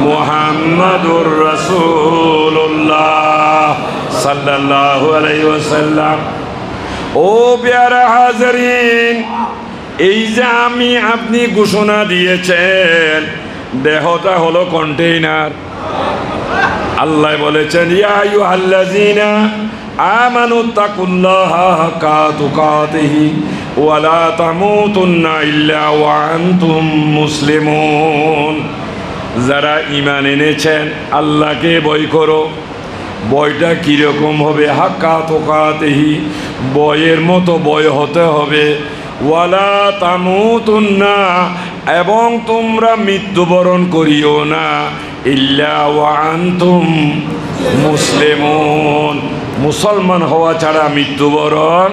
মুহাম্মাদুর রাসূলুল্লাহ সাল্লাল্লাহু আলাইহি ওয়াসাল্লাম। ও প্যারা হাজরিন, এই যে আপনি ঘোষণা দিয়েছেন, দেহটা হলো কন্টেইনার। আল্লাহ বলেছেন ইয়া আইয়ুহাল্লাযীনা আমানু তাকুল্লাহা হাক্কা তুকাতিহি ওয়া লা তামুতুন্না ইল্লা ওয়া আনতুম মুসলিমুন। যারা ঈমান এনেছেন আল্লাহকে ভয় করো। ভয়টা কীরকম হবে? হাক্কা তুকাতিহি, ভয়ের মতো ভয় হতে হবে। ওয়ালা তামুতুন্না, এবং তোমরা মৃত্যুবরণ করিও না, ইল্লা ওয়া আনতুম মুসলিমুন, মুসলমান হওয়া ছাড়া মৃত্যুবরণ।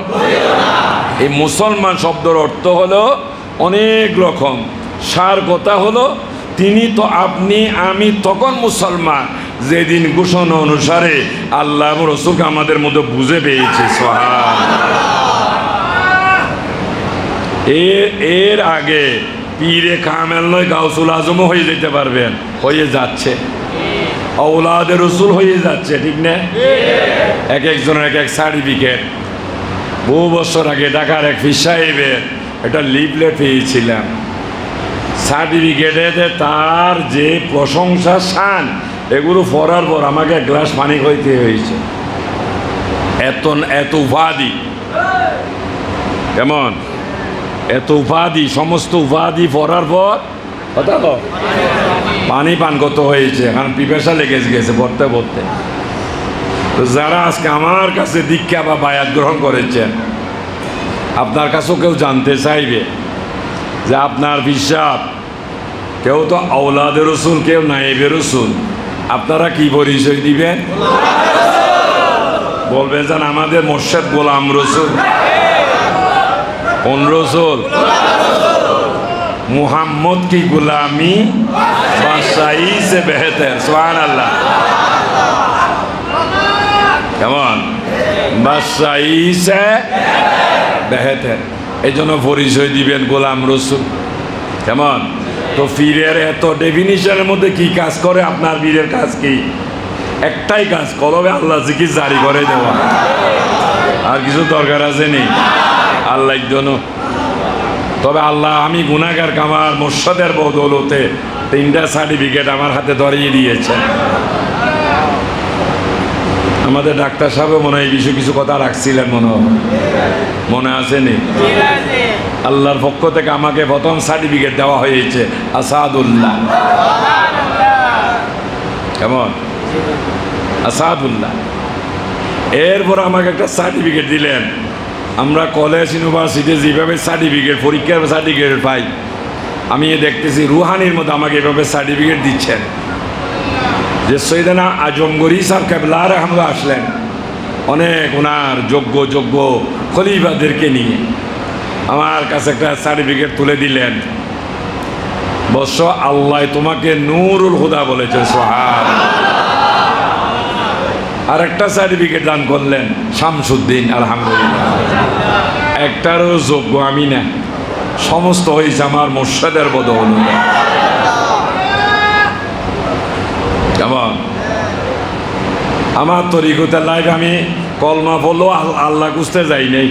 এই মুসলমান শব্দের অর্থ হলো অনেক রকম। সার কথা হলো তিনি তো আপনি আমি তখন মুসলমান যেদিন ঘোষণা অনুসারে আল্লাহ এবং রাসূলকে আমাদের মধ্যে বুঝে পেয়েছে। এর আগে পীরে কামেল নয় গাউসুল আজমও হয়ে যেতে পারবেন, হয়ে যাচ্ছে। আওলাদে রসুল হয়ে যাচ্ছে, ঠিক না? এক একজনের এক এক সার্টিফিকেট। বহু বছর আগে ঢাকার এক পীর সাহেবের একটা লিফলেট পেয়েছিলাম। সার্টিফিকেটে তার যে প্রশংসা শান, এগুলো পড়ার পর আমাকে এক গ্লাস পানি খাইতে হয়েছে। এত উপাধি, কেমন এত উপাধি, সমস্ত উপাধি পড়ার পর কথা তো পানি পান কত হয়েছে, কারণ পিপাসা লেগে গেছে পড়তে পড়তে। তো যারা আজকে আমার কাছে দীক্ষা বা বায়াত গ্রহণ করেছেন, আপনার কাছেও কেউ জানতে চাইবে যে আপনার বিশ্বাস, কেউ তো আওলাদে রসুল, কেউ নায়েবে রসুল, আপনারা কি পরিচয় দিবেন? বলবেন যেন আমাদের মোর্শেদ গোলাম রসুল। কোন রসুল? মুহাম্মদ কি গুলামি বাদশাহী সে বেহতর। সুবহানাল্লাহ। কেমন? বাদশাহী সে বেহতর, এই জন্য পরিচয় দিবেন গোলাম রসুল। কেমন? তো পীরের এত ডেফিনিশনের মধ্যে কি কাজ করে? আপনার পীরের কাজ কি? একটাই কাজ, কলবে আল্লাহ জিকির জারি করে দেওয়া। আর কিছু দরকার আছে নি আল্লাহর জন্য? তবে আল্লাহ, আমি গুনাহগার, আমার মুর্শিদের বদৌলতে 3টা সার্টিফিকেট আমার হাতে ধরিয়ে দিয়েছেন। আমাদের ডাক্তার সাহেব মনে হয় কিছু কথা রাখছিলেন, মনে আছে নি? আল্লাহর পক্ষ থেকে আমাকে প্রথম সার্টিফিকেট দেওয়া হয়েছে আসাদুল্লাহ। কেমন? আসাদুল্লাহ। এরপর আমাকে একটা সার্টিফিকেট দিলেন। আমরা কলেজ ইউনিভার্সিটি যেভাবে সার্টিফিকেট, পরীক্ষার সার্টিফিকেট পাই, আমি দেখতেছি রুহানির মধ্যে আমাকে এভাবে সার্টিফিকেট দিচ্ছেন যে সৈয়দনা আজমগরি সাহেব কেবলা রহমতুল্লাহ আসলেন অনেক ওনার যোগ্য খলিফাদেরকে নিয়ে আমার কাছে একটা সার্টিফিকেট তুলে দিলেন। বৎস, আল্লাহ তোমাকে নূরুল হুদা বলেছে। সুবহানাল্লাহ। আর একটা সার্টিফিকেট দান করলেন শামসুদ্দিন। আলহামদুলিল্লাহ। একটারও যোগ্য আমি না, সমস্ত হয়েছে আমার মুর্শিদের বদৌলতে। কেমন? আমার তরিকতের লাইফ আমি কলমা পড়লেও আল্লাহ খুঁজতে যাই নাই।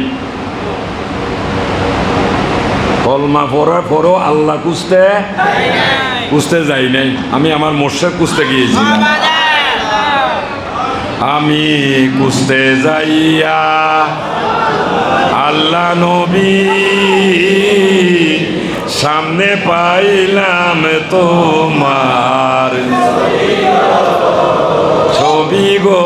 কলমা পড়ার পরও আল্লাহ খুঁজতে যাই নাই, আমি আমার মুর্শিদ খুঁজতে গিয়েছিলাম। আমি খুঁজতে যাইয়া আল্লাহ নবী সামনে পাইলাম তোমার ছবি গো।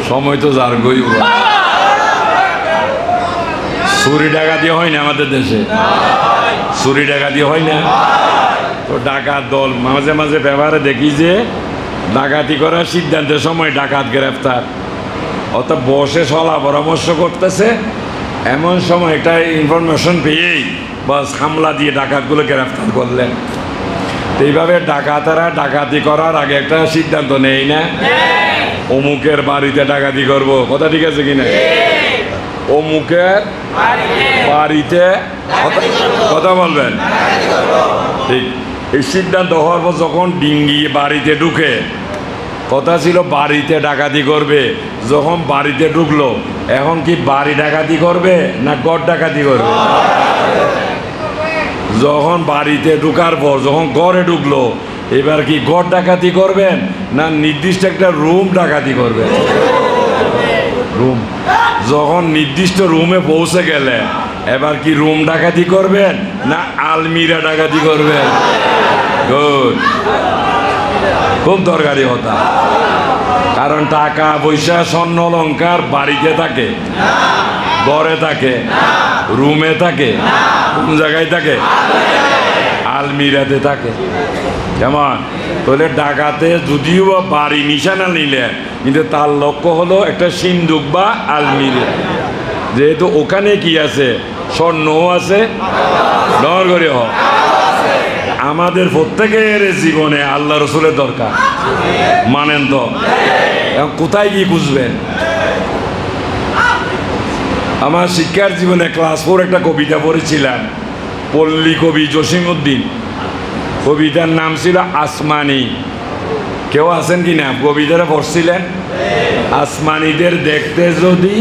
সময় তো যার গই, চুরি ডাকাতি হয় না আমাদের দেশে? চুরি ডাকাতি হয় না? তো ডাকাত দল মাঝে মাঝে ব্যবহারে দেখি যে ডাকাতি করার সিদ্ধান্তের সময় ডাকাত গ্রেফতার, অর্থাৎ বসে সলা পরামর্শ করতেছে, এমন সময় একটা ইনফরমেশন পেয়েই বাস হামলা দিয়ে ডাকাতগুলো গ্রেফতার করলেন। তো এইভাবে ডাকাতেরা ডাকাতি করার আগে একটা সিদ্ধান্ত নেই না, অমুকের বাড়িতে ডাকাতি করব, কথা ঠিক আছে কিনা, অমুকের বাড়িতে কথা বলবেন, ঠিক। এই সিদ্ধান্ত হওয়ার পর যখন ডিঙ্গি বাড়িতে ঢুকে, কথা ছিল বাড়িতে ডাকাতি করবে, যখন বাড়িতে ঢুকলো এখন কি বাড়ি ডাকাতি করবে না গড় ডাকাতি করবে? যখন বাড়িতে ঢুকার পর যখন ঘরে ঢুকলো এবার কি গড় ডাকাতি করবেন না নির্দিষ্ট একটা রুম ডাকাতি করবেন? রুম। যখন নির্দিষ্ট রুমে পৌঁছে গেলে এবার কি রুম ডাকাতি করবেন না আলমিরা ডাকাতি করবেন? গুড, খুব দরকারি কথা। কারণ টাকা পয়সা স্বর্ণ অলংকার বাড়িতে থাকে, ঘরে থাকে, রুমে থাকে, কোন জায়গায় থাকে? আলমিরাতে থাকে। কেমন? তাহলে ডাকাতে যদিও বা বাড়ি নিশানা নিলে কিন্তু তার লক্ষ্য হলো একটা সিন্দুক বা আলমিরা, যেহেতু ওখানে কি আছে? স্বর্ণও আছে, নগরে হোক। আমাদের প্রত্যেকের জীবনে আল্লাহ রসুলের দরকার, মানেন তো? কোথায় গিয়ে খুঁজবেন? আমার শিক্ষার জীবনে ক্লাস 4 একটা কবিতা পড়েছিলাম, পল্লী কবি জসিমউদ্দিন, কবিতার নাম ছিল আসমানি। কেউ আছেন কি না কবিতাটা পড়ছিলেন? আসমানিদের দেখতে যদি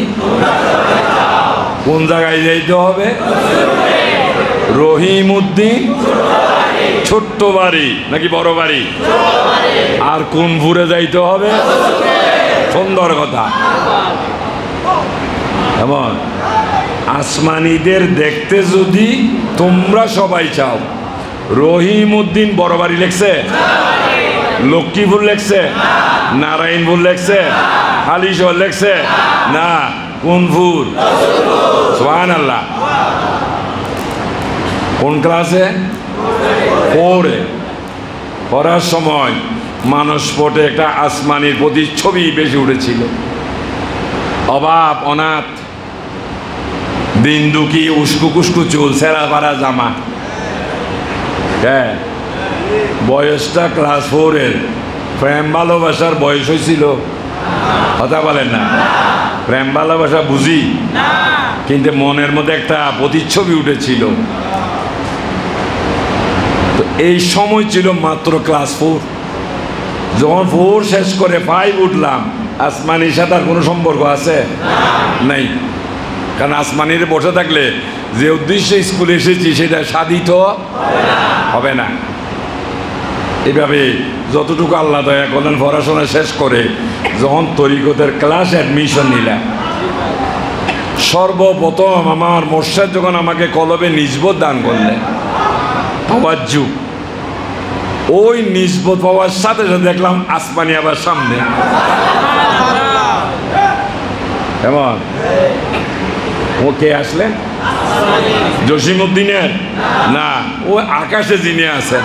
কোন জায়গায় যাইতে হবে? রহিমউদ্দিন ছোট্ট বাড়ি নাকি বড় বাড়ি? আর কোন ফুরে যাইতে হবে? সুন্দর কথা। এমন আসমানিদের দেখতে যদি তোমরা সবাই চাও, রহিমউদ্দিন বড় বাড়ি লেখছে, লক্ষ্মীপুর লেখছে, নারায়ণপুর লেখছে, হালিশহর লেখছে না, কোনপুর? সুবহানাল্লাহ। কোন ক্লাসে? 4-এ পড়ার সময় মানসপটে একটা আসমানির প্রতিচ্ছবি বেশি উঠেছিল। অভাব, অনাথ, দিন দুঃখী, উস্কু কুস্কু চুল, সেরা পাড়া জামা। হ্যাঁ, বয়সটা ক্লাস 4-এর। প্রেম ভালোবাসার বয়স হয়েছিল? কথা বলেন না। প্রেম ভালোবাসা বুঝি, কিন্তু মনের মধ্যে একটা প্রতিচ্ছবি উঠেছিল। তো এই সময় ছিল মাত্র ক্লাস 4। যখন 4 শেষ করে 5 উঠলাম, আসমানির সাথে আর কোনো সম্পর্ক আছে? নাই। কারণ আসমানির বসে থাকলে যে উদ্দেশ্যে স্কুলে এসেছি সেটা সাধিত হবে না। এভাবে যতটুকু আল্লাহ দয়া করলেন পড়াশোনা শেষ করে যখন তরিকতের ক্লাস অ্যাডমিশন নিলাম, সর্বপ্রথম আমার মোর্শেদ যখন আমাকে কলবে নিসবত দান করলেন, তাওয়াজ্জু, ওই নিসবত পাওয়ার সাথে সাথে দেখলাম আসমানি আবার সামনে। কেমন? ও কে আসলেন? জসিমউদ্দিনের না, ও আকাশে যিনি আছেন।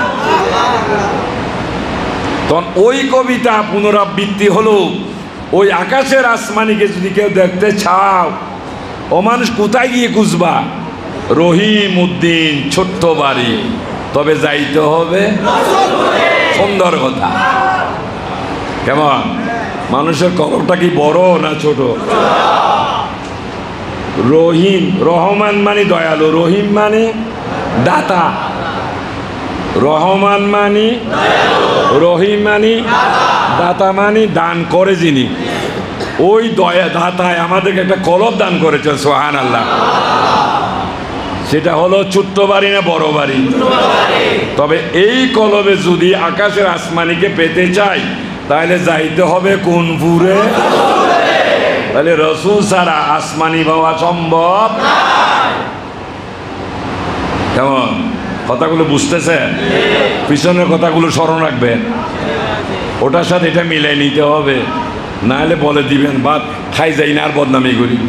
তখন ওই কবিতা পুনরাবৃত্তি হলো, ওই আকাশের আসমানিকে যদি কেউ দেখতে চাও, ও মানুষ কোথায় গিয়ে খুঁজবা? রহিমউদ্দিন ছোট্ট বাড়ি, তবে যাইতে হবে। সুন্দর কথা। কেমন? মানুষের কলমটা কি বড় না ছোট? রহিম, রহমান মানে দয়ালু, রহিম মানে দাতা, রহমান মানে রহিম মানে দাতা, মানে দান করে যিনি। ওই দয়া দাতায় আমাদেরকে একটা কলব দান করেছেন, সুবহানাল্লাহ। সেটা হলো ছোট্ট বাড়ি না বড় বাড়ি? তবে এই কলবে যদি আকাশের আসমানিকে পেতে চাই তাহলে যাইতে হবে কোন পুরে? তাহলে রসুল ছাড়া আসমানি পাওয়া সম্ভব। কেমন? কথাগুলো বুঝতেছে? পিছনের কথাগুলো স্মরণ রাখবেন, ওটার সাথে এটা মিলাই নিতে হবে, না হলে বলে দিবেন বাদ খাই যাই না আর বদনামি করিব,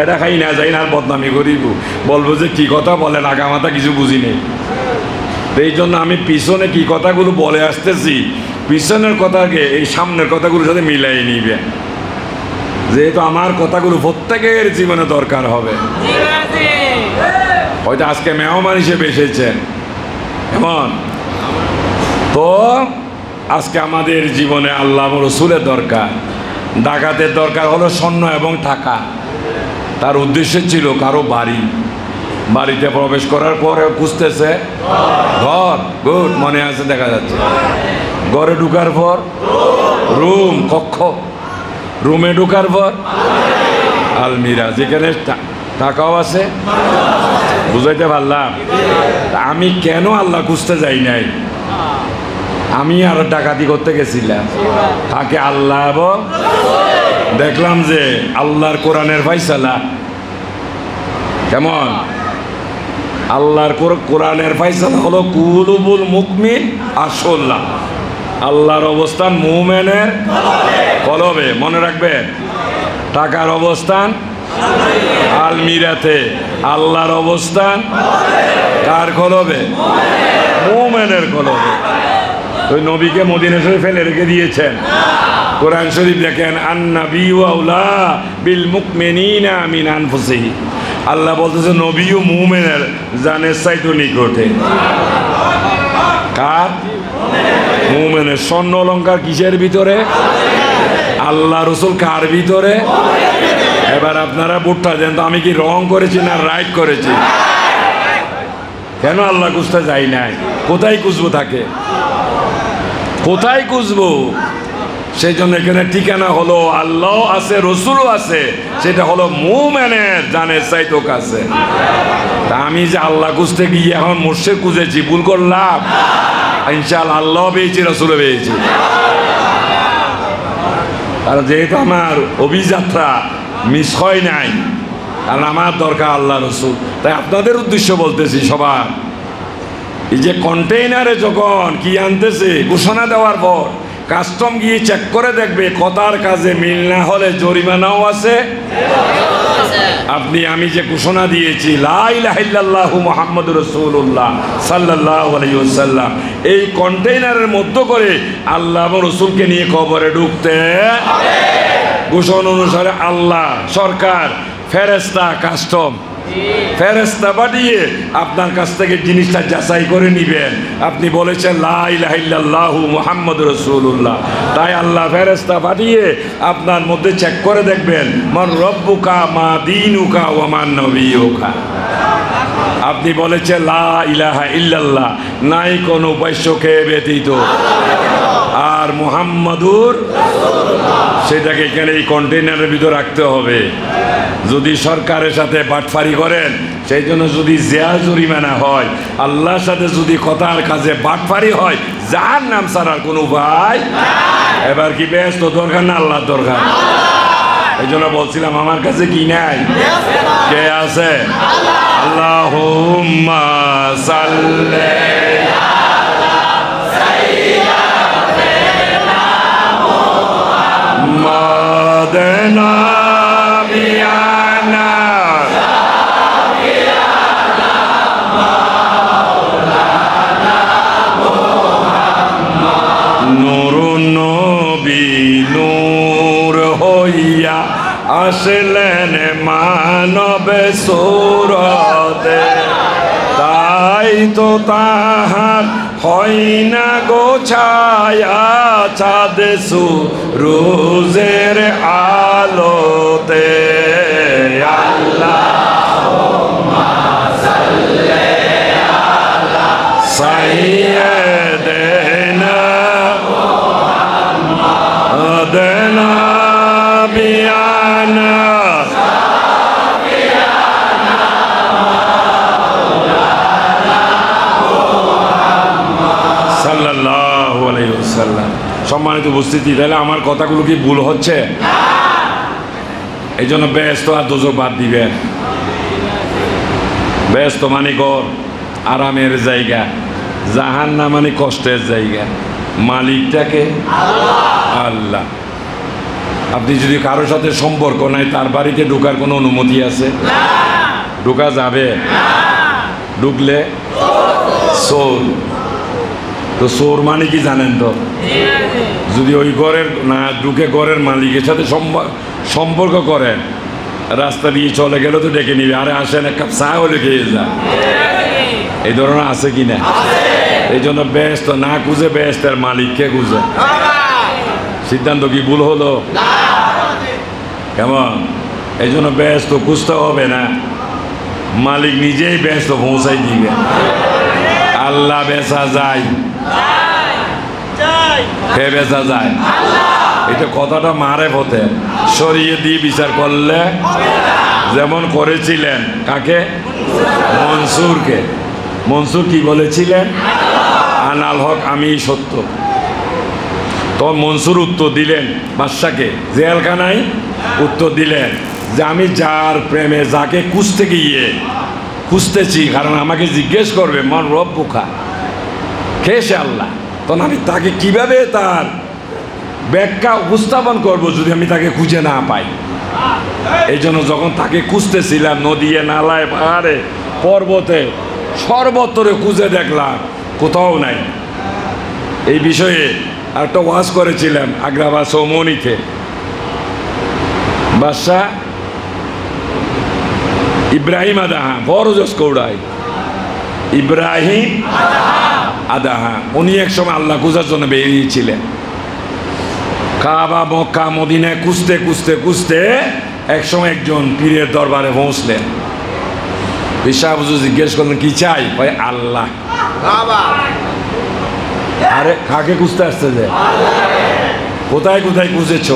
এটা খাই না যাই না আর বদনামি করিব, বলবো যে কি কথা বলেন, আগামাতা কিছু বুঝি নেই। এই জন্য আমি পিছনে কি কথাগুলো বলে আসতেছি, পিছনের কথাকে এই সামনের কথাগুলোর সাথে মিলাই নিবে, যেহেতু আমার কথাগুলো প্রত্যেকের জীবনে দরকার হবে। হয়তো আজকে মেহমান হিসেবে এসেছেন, কেমন তো আজকে আমাদের জীবনে আল্লাহ রসুলের দরকার। ডাকাতের দরকার হলো স্বর্ণ এবং টাকা। তার উদ্দেশ্য ছিল কারো বাড়িতে প্রবেশ করার পরে খুঁজতেছে ঘর, গুড, মনে আছে, দেখা যাচ্ছে। ঘরে ঢুকার পর রুম, কক্ষ, রুমে ঢুকার পর আলমিরা, যেখানে টাকাও আছে। বুঝাইতে পারলাম? আমি কেন আল্লাহ খুঁজতে যাই নাই, আমি আর ডাকাতি করতে গেছিলাম, তাকে আল্লাহ এবং দেখলাম যে আল্লাহর কোরআনের ফায়সালা কেমন। আল্লাহর কোরআনের ফায়সালা হলো কুলুবুল মুকমিন আসল্লাহ, আল্লাহর অবস্থান মুমিনের কলবে, মনে রাখবেন। টাকার অবস্থান আলমিরাতে, আল্লাহর অবস্থান কার কলবে? মুমিনের কলবে। ওই নবীকে মদিনা শরীফে ফেলে রেখে দিয়েছেন। কোরআন শরীফ দেখেন, আন-নাবিয়্যু আওলা বিল মুমিনিনা মিন আনফুসিহিম। আল্লাহ বলতেছে নবী ও মুমিনের জানের চাইতে নিকটে। কার? মুমিনের। স্বর্ণ অলংকার কিসের ভিতরে? আল্লাহ রসুল কার ভিতরে? এবার আপনারা ভোটটা দেন তো, আমি কি রং করেছি না রাইট করেছি? কেন আল্লাহ খুঁজতে যাই নাই? কোথায় খুঁজবো তাকে? কোথায় খুঁজবো? সেই জন্য এখানে ঠিকানা হলো আল্লাহ আছে, রসুলও আছে, সেটা হলো মুমিনের জানের চাইতো কাছে। তা আমি যে আল্লাহ খুঁজতে গিয়ে এখন মুর্শিদ খুঁজেছি, ভুল করলাম? ইনশাআল্লাহ আল্লাহ পেয়েছি, রসুলও পেয়েছি। আর যেহেতু আমার অভিযাত্রা মিস হয় নাই, কারণ আমার দরকার আল্লাহ রসুল, তাই আপনাদের উদ্দেশ্য বলতেছি সবার, এই যে কন্টেইনারে যখন কি আনতেছে ঘোষণা দেওয়ার পর কাস্টম গিয়ে চেক করে দেখবে, কথার কাজে মিল না হলে জরিমানাও আছে। আপনি আমি যে ঘোষণা দিয়েছি লা ইলাহা ইল্লাল্লাহু মুহাম্মাদুর রাসূলুল্লাহ সাল্লাল্লাহু আলাইহি ওয়াসাল্লাম, এই কন্টেইনারের মধ্য করে আল্লাহ এবং রসুলকে নিয়ে কবরে ঢুকতে হবে। ঘোষণা অনুসারে আল্লাহ, সরকার, ফেরেশতা, কাস্টম, ফেরেশতা পাঠিয়ে আপনার কাছ থেকে জিনিসটা যাচাই করে নিবেন। আপনি বলেছেন লা ইলাহা ইল্লাল্লাহু মুহাম্মাদুর রাসূলুল্লাহ, তাই আল্লাহ ফেরেশতা পাঠিয়ে আপনার মধ্যে চেক করে দেখবেন মান রব্বুকা মা দীনুকা ওয়া মান নবিয়ুকা। আপনি বলেছেন লা ইলাহা ইল্লাল্লাহ, নাই কোনো উপাস্যকে ব্যতীত, আর মুহাম্মাদুর রাসূলুল্লাহ, সেটাকে এখানে এই কন্টেইনারের ভিতর রাখতে হবে। যদি সরকারের সাথে বাটফারি করেন, সেই জন্য যদি জেল জরিমানা হয়, আল্লাহর সাথে যদি কথার কাজে বাটফারি হয়, যার নাম ছাড়ার কোনো উপায়। এবার কি ব্যস্ত দরকার না আল্লাহর দরকার? এই জন্য বলছিলাম আমার কাছে কি নাই, কে আছে? আল্লাহুম্মা সাল্লি আলা সাইয়্যিদিনা মুহাম্মাদিন আসলেন মানব সুরতে, তাই তো তাহার হয় না গো ছায়া চাঁদ সুরুজের আলোতে। আল্লাহুম্মা সাল্লি আলা সাইয়্যিদিনা মুহাম্মাদিন সাল্লাল্লাহু আলাইহি ওয়াসাল্লাম। সম্মানিত উপস্থিতি, তাহলে আমার কথাগুলো কি ভুল হচ্ছে? এই জন্য ব্যস্ত আর দোজক বাদ দিবেন। ব্যস্ত মানে ঘর, আরামের জায়গা, জাহান্নাম মানে কষ্টের জায়গা। মালিকটাকে আল্লাহ। আপনি যদি কারোর সাথে সম্পর্ক নাই, তার বাড়িতে ঢোকার কোনো অনুমতি আছে? ঢোকা যাবে? ঢুকলে চোর। তো চোর মানে কি জানেন তো? যদি ওই ঘরের না ঢুকে ঘরের মালিকের সাথে সম্পর্ক করেন, রাস্তা দিয়ে চলে গেলে তো ডেকে নিবে, আরে আসেন এক কাপ চা হলে খেয়ে যায়। এই ধরনের আছে কি না? এই জন্য ব্যস্ত না খুঁজে ব্যস্তের মালিককে খুঁজে। সিদ্ধান্ত কি ভুল হলো? কেমন? এই জন্য ব্যস্ত খুঁজতে হবে না, মালিক নিজেই ব্যস্ত পৌঁছাই দিবে। আল্লাহ বেচা যায়, কে বেচা যায়? এটা কথাটা মারে পথে সরিয়ে দিয়ে বিচার করলে, যেমন করেছিলেন কাকে? মনসুরকে। মনসুর কি বলেছিলেন? আনাল হক, আমি সত্য। তো মনসুর উত্তর দিলেন বাদশাকে, জেলখানায় উত্তর দিলেন যে আমি যার প্রেমে যাকে খুঁজতেছি, কারণ আমাকে জিজ্ঞেস করবে মন রব বুখা কে সে আল্লাহ, তখন আমি তাকে কিভাবে তার ব্যাখ্যা উপস্থাপন করব যদি আমি তাকে খুঁজে না পাই। এই জন্য যখন তাকে খুঁজতেছিলাম নদীয়ে, নালায়, পাহাড়ে, পর্বতে, সর্বত্রে খুঁজে দেখলাম কোথাও নাই। এই বিষয়ে একটা ওয়াজ করেছিলাম আগ্রাবা সৌমনিতে। বাদশাহ ইব্রাহিম আদাহা বড়জস কৌড়াই, ইব্রাহিম আদাহা উনি এক সময় আল্লাহ খুঁজার জন্য বেরিয়েছিলেন। কাবা, মক্কা, মদিনায় খুঁজতে খুঁজতে খুঁজতে একসময় একজন পীরের দরবারে পৌঁছলেন। পিসাব জিজ্ঞেস করলেন কি চাই? ভাই আল্লাহ। আরে কাকে খুঁজতে আসছে যে? কোথায় কোথায় খুঁজেছ?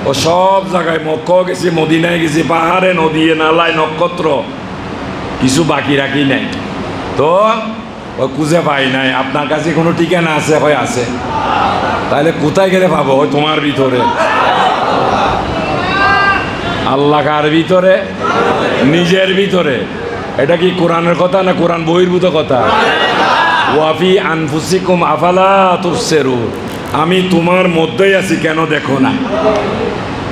ও সব জায়গায়, মক্কাও গেছি, মদিনায় গেছি, পাহাড়ে, নদীয়ে, নালায়, নক্ষত্র, কিছু বাকি রাখি নাই। তো ও খুঁজে পাই নাই। আপনার কাছে কোনো ঠিকানা আছে? হয় আছে। তাহলে কোথায় গেলে পাবো? ওই তোমার ভিতরে। আল্লাহ কার ভিতরে? নিজের ভিতরে। এটা কি কোরআনের কথা না কোরআন বহির্ভূত কথা? ওয়াফি আনফুসিকুম আফালা তুবসিরুন, আমি তোমার মধ্যেই আছি, কেন দেখো না?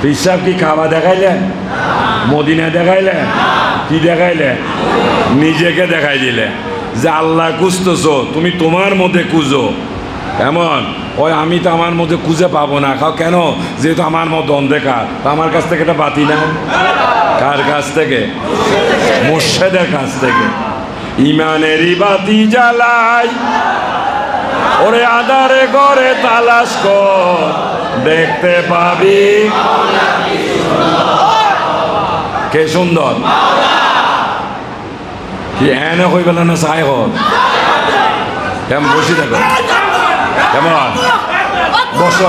পিসাব কি খাওয়া দেখাইলেন? মদিনা দেখাইলেন? কি দেখাইলেন? নিজেকে দেখাই দিলে যে আল্লাহ খুঁজতেছো, তুমি তোমার মধ্যে খুঁজো। এমন ওই আমি তো আমার মধ্যে খুঁজে পাবো না। খাও কেন? যেহেতু আমার মধ্যে অন্ধকার। আমার কাছ থেকে এটা বাতি না। কার কাছ থেকে? মুর্শিদের কাছ থেকে। ইমানেরই বাতি জ্বালাই, ওরে আধারে ঘরে তালাশ কর, দেখতে পাবি কে সুন্দর। কি এনে হইবে না চাই হল? কেমন বসি দেখো, কেমন বস।